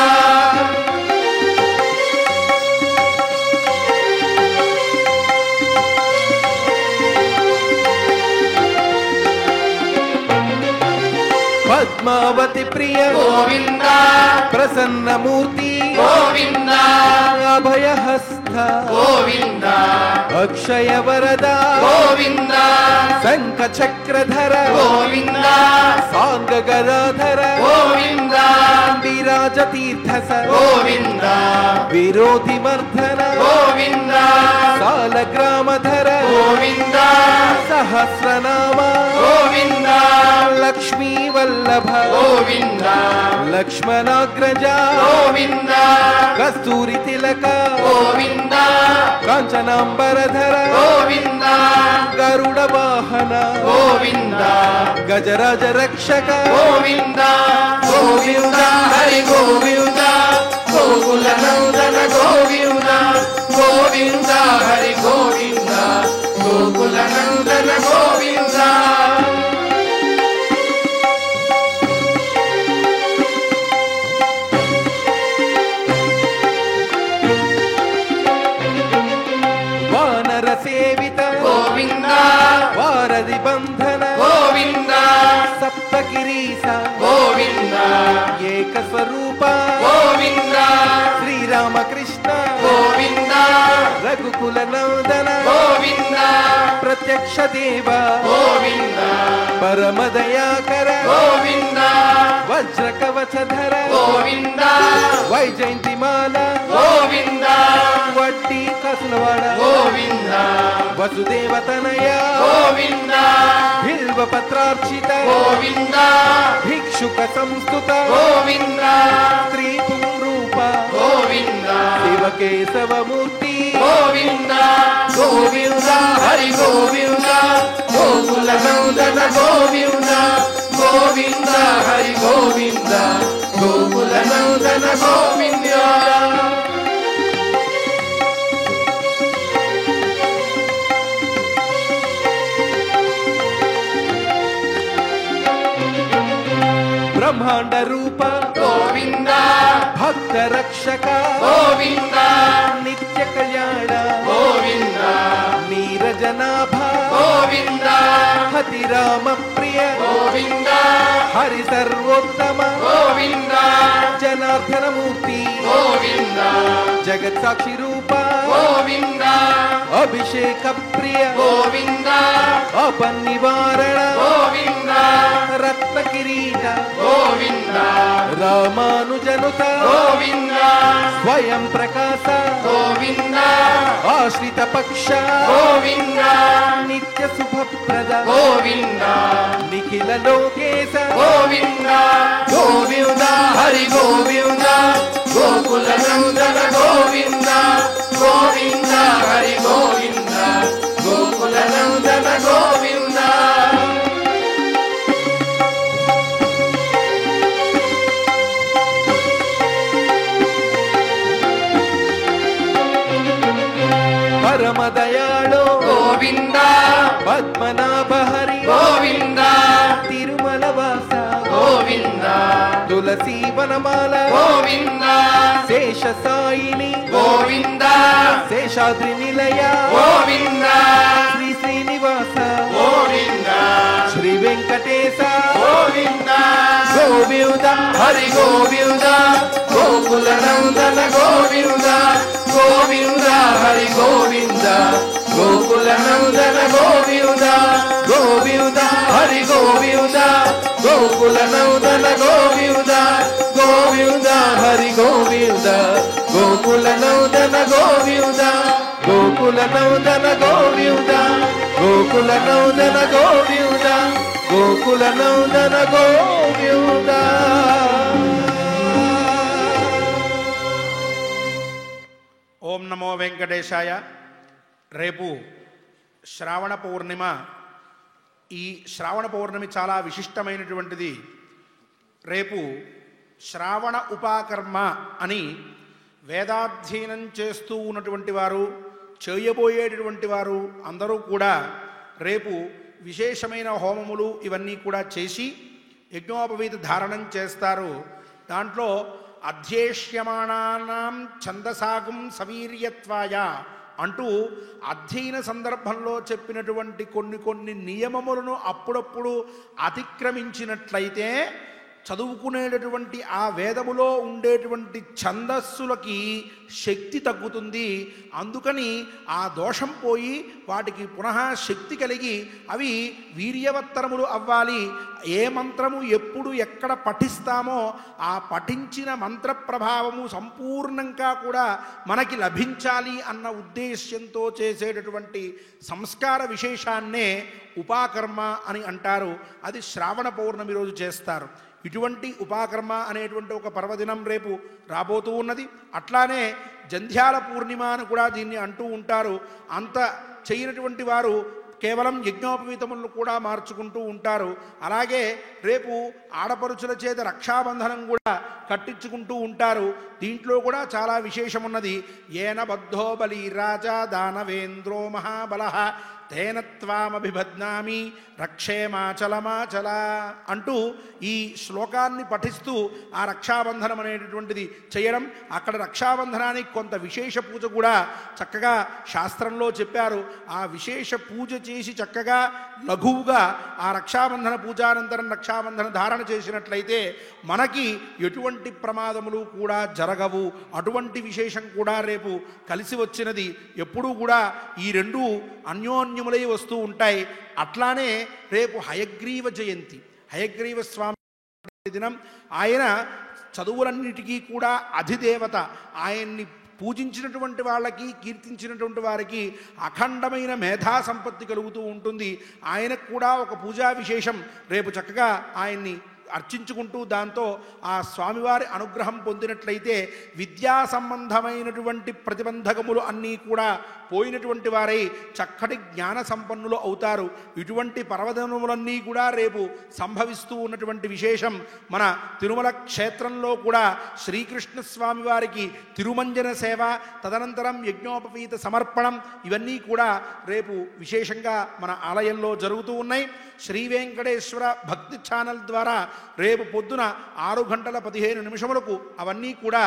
పద్మావతి ప్రియ గోవింద ప్రసన్నమూర్తి గోవింద అభయహస్త గోవింద అక్షయ వరద గోవింద శంఖ చక్రధర గోవింద సాంగ గదాధర గోవింద విరాజ తీర్థ గోవింద విరోధి మర్ధన గోవింద సాలగ్రామధర గోవింద సహస్రనామ గోవింద లక్ష్మీ వల్లభ గోవింద లక్ష్మణాగ్రజ గోవింద కస్తూరి తిలక గోవింద కాంచనాంబరధర గోవింద గరుడ వాహన గోవింద గజరాజ రక్షక గోవింద గోవింద హరి గోవింద గోకుల నందన గోవింద గోవింద హరి గోవింద గోకుల నందన గోవింద వానర సేవిత గోవింద వారధి బంధన గోవింద సప్తగిరీశ గోవింద ఏక స్వరూప గోవింద శ్రీరామకృష్ణ గోవింద రఘుకుల నందన గోవింద ప్రత్యక్ష దేవ గోవింద పరమదయాకర గోవింద వజ్ర కవచధర గోవింద వైజయంతిమాల గోవింద వడ్డీ కసులవాడ గోవింద వసుదేవతనయ గోవింద బిల్వ పత్రార్చిత గోవింద భిక్షుక సంస్థుత గోవింద స్త్రీ పుంరూప గోవింద శివకేశవమూర్తి గోవింద గోవింద హరి గోవింద గోకుల నందన గోవింద గోవింద హరి గోవింద గోకుల నందన గోవింద బ్రహ్మాండ రూప గోవింద భక్త రక్షక గోవింద నిత్య కళ్యాణ గోవింద నీరజనాభ గోవింద హతి రామ ప్రియ గోవింద హరి సర్వోత్తమ గోవింద జనార్దన మూర్తి గోవింద జగత్ సాక్షి రూప గోవింద అభిషేక ప్రియ గోవింద అపనివారణ గోవింద రత్న కిరీట గోవింద రామానుజనుత గోవింద స్వయం ప్రకాశ గోవింద ఆశ్రిత పక్ష గోవింద నిత్య శుభప్రద గోవింద నిఖిల లోకేశ గోవింద గోవింద హరి గోవింద గోకుల నందన గోవింద గోవింద హరి గోవింద గోకుల నందన గోవింద. పరమ దయాళో గోవింద పద్మనాభ హరి గోవింద తిరుమల వాస గోవింద తులసీ వనమాల గోవింద శేష సాయిని గోవింద శేషాద్రి నిలయ గోవింద శ్రీ శ్రీనివాస గోవింద శ్రీ వెంకటేశ గోవింద గోవింద హరి గోవింద గోకుల నందన గోవింద గోవింద హరి గోవింద గోకుల నందన గోవింద గోవింద హరి గోవింద గోకుల నందన గోవింద గోవింద హరి గోవింద గోకుల నందన గోవింద గోకుల నందన గోవింద గోకుల నందన గోవింద గోకుల నందన గోవింద. ఓం నమో వెంకటేశాయ. రేపు శ్రావణ పౌర్ణిమ. ఈ శ్రావణ పౌర్ణమి చాలా విశిష్టమైనటువంటిది. రేపు శ్రావణ ఉపాకర్మ అని వేదాధ్యయనం చేస్తూ ఉన్నటువంటి వారు, చేయబోయేటటువంటి వారు అందరూ కూడా రేపు విశేషమైన హోమములు ఇవన్నీ కూడా చేసి యజ్ఞోపవీత ధారణం చేస్తారు. దాంట్లో అధ్యేష్యమాణానాం ఛందసాగం సవీర్యత్వాయ అంటూ అధ్యయన సందర్భంలో చెప్పినటువంటి కొన్ని నియమములను అప్పుడప్పుడు అతిక్రమించినట్లయితే చదువుకునేటటువంటి ఆ వేదములో ఉండేటువంటి ఛందస్సులకి శక్తి తగ్గుతుంది. అందుకని ఆ దోషం పోయి వాటికి పునః శక్తి కలిగి అవి వీర్యవత్తరములు అవ్వాలి. ఏ మంత్రము ఎప్పుడు ఎక్కడ పఠిస్తామో ఆ పఠించిన మంత్ర ప్రభావము సంపూర్ణంగా కూడా మనకి లభించాలి అన్న ఉద్దేశ్యంతో చేసేటటువంటి సంస్కార విశేషాన్నే ఉపాకర్మ అని అంటారు. అది శ్రావణ పౌర్ణమి రోజు చేస్తారు. ఇటువంటి ఉపాకర్మ అనేటువంటి ఒక పర్వదినం రేపు రాబోతూ ఉన్నది. అట్లానే జంధ్యాల పూర్ణిమ అని కూడా దీన్ని అంటూ ఉంటారు. అంత చేయనటువంటి వారు కేవలం యజ్ఞోపవీతములను కూడా మార్చుకుంటూ ఉంటారు. అలాగే రేపు ఆడపరుచుల చేత రక్షాబంధనం కూడా కట్టించుకుంటూ ఉంటారు. దీంట్లో కూడా చాలా విశేషమున్నది. ఏన బద్ధో బలి రాజా దానవేంద్రో మహాబలః తేన త్వామభిబధ్నామి రక్షేమాచలమాచల అంటూ ఈ శ్లోకాన్ని పఠిస్తూ ఆ రక్షాబంధనం అనేటటువంటిది చేయడం. అక్కడ రక్షాబంధనానికి కొంత విశేష పూజ కూడా చక్కగా శాస్త్రంలో చెప్పారు. ఆ విశేష పూజ చేసి చక్కగా లఘువుగా ఆ రక్షాబంధన పూజానంతరం రక్షాబంధన ధారణ చేసినట్లయితే మనకి ఎటువంటి ప్రమాదములు కూడా జరగవు. అటువంటి విశేషం కూడా రేపు కలిసి వచ్చినది. ఎప్పుడూ కూడా ఈ రెండు అన్యోన్యములై వస్తూ ఉంటాయి. అట్లానే రేపు హయగ్రీవ జయంతి. హయగ్రీవ స్వామి దినం. ఆయన చదువులన్నిటికీ కూడా అధిదేవత. ఆయన్ని పూజించినటువంటి వాళ్ళకి, కీర్తించినటువంటి వారికి అఖండమైన మేధా సంపత్తి కలుగుతూ ఉంటుంది. ఆయనకు కూడా ఒక పూజా విశేషం. రేపు చక్కగా ఆయన్ని అర్చించుకుంటూ దాంతో ఆ స్వామివారి అనుగ్రహం పొందినట్లయితే విద్యా సంబంధమైనటువంటి ప్రతిబంధకములు అన్నీ కూడా పోయినటువంటి వారై చక్కటి జ్ఞాన సంపన్నులు అవుతారు. ఇటువంటి పర్వదినములన్నీ కూడా రేపు సంభవిస్తూ ఉన్నటువంటి విశేషం. మన తిరుమల క్షేత్రంలో కూడా శ్రీకృష్ణ స్వామి వారికి తిరుమంజన సేవ, తదనంతరం యజ్ఞోపవీత సమర్పణం ఇవన్నీ కూడా రేపు విశేషంగా మన ఆలయంలో జరుగుతూ ఉన్నాయి. శ్రీ వెంకటేశ్వర భక్తి ఛానల్ ద్వారా రేపు పొద్దున 6:15 అవన్నీ కూడా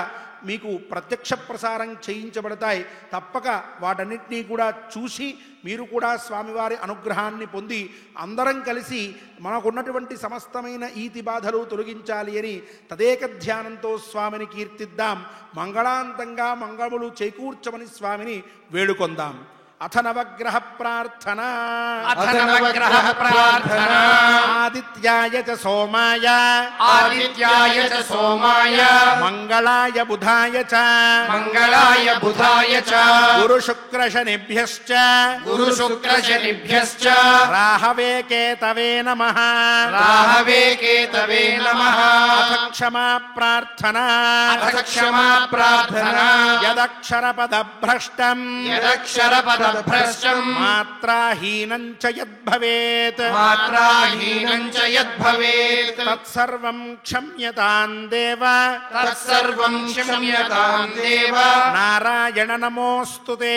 మీకు ప్రత్యక్ష ప్రసారం చేయించబడతాయి. తప్పక వాటన్నిటినీ కూడా చూసి మీరు కూడా స్వామివారి అనుగ్రహాన్ని పొంది అందరం కలిసి మనకున్నటువంటి సమస్తమైన ఈతి బాధలు తొలగించాలి అని తదేక ధ్యానంతో స్వామిని కీర్తిద్దాం. మంగళాంతంగా మంగళములు చేకూర్చమని స్వామిని వేడుకొందాం. అథ నవగ్రహ ప్రార్థనా అథ నవగ్రహ ప్రార్థనా ఆదిత్యాయ చ సోమాయ ఆదిత్యాయ చ సోమాయ మంగళాయ బుధాయ చ మంగళాయ బుధాయ చ గురు శుక్ర శనిభ్యశ్చ గురు శుక్ర శనిభ్యశ్చ రాహవే కేతవే నమః రాహవే కేతవే నమః అథ క్షమా ప్రార్థనా అథ క్షమా ప్రార్థనా యదక్షర పదభ్రష్టం యదక్షరపదభ్రష్టం మాత్రాహీనం చ యద్భవేత్ మాత్రాహీనం చ యద్భవేత్ తత్సర్వం క్షమ్యతాం దేవ తత్సర్వం క్షమ్యతాం దేవ నారాయణ నమోస్తుతే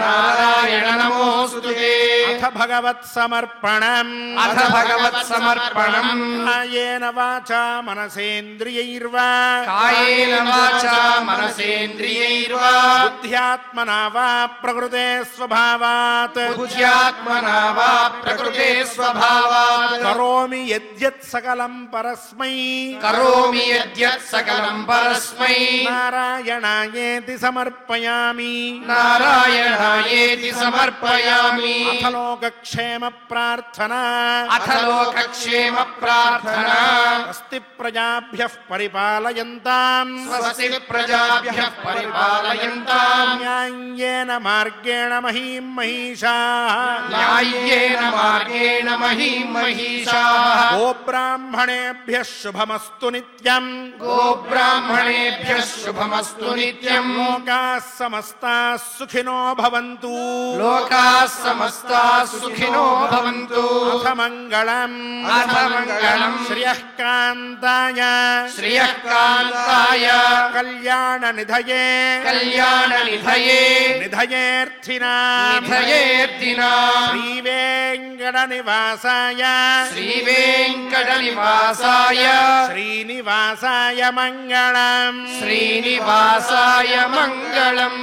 నారాయణ నమోస్తుతే అథ భగవత్ సమర్పణం అథ భగవత్ సమర్పణం కాయేన వాచా మనసేంద్రియైర్వా కాయేన వాచా మనసేంద్రియైర్వా బుద్ధ్యాత్మనా వా ప్రకృతే స్వభావాత్ బుద్ధ్యాత్మనా వా ప్రకృతే స్వభావాత్ కరోమి యద్యత్ సకలం పరస్మై కరోమి యద్యత్ సకలం పరస్మై నారాయణాయేతి సమర్పయామి నారాయణాయేతి సమర్పయామి అథ లోకక్షేమ ప్రార్థనా అథ లోకక్షేమ ప్రార్థనా స్వస్తి ప్రజాభ్యః పరిపాలయంతాం స్వస్తి ప్రజాభ్యః పరిపాలయంతాం న్యాయేన మార్గేణ మహీం మహిషాః న్యాయ్యేన మార్గేణ మహీం మహిషాః గోబ్రాహ్మణేభ్యః శుభమస్తు నిత్యం గోబ్రాహ్మణేభ్యః శుభమస్తు నిత్యం లోకాः సమస్తాः సుఖినో భవంతు లోకాः సమస్తాः సుఖినో భవంతు అథ మంగళం అథ మంగళం శ్రియః కాంతాయ శ్రియః కాంతాయ కళ్యాణ నిధయే కళ్యాణ నిధయే నిధయేర్థినాం నిధయేర్దినాం శ్రీవేంకట నివాసాయ శ్రీవేంకట నివాసాయ శ్రీనివాసాయ మంగళం శ్రీనివాసాయ మంగళం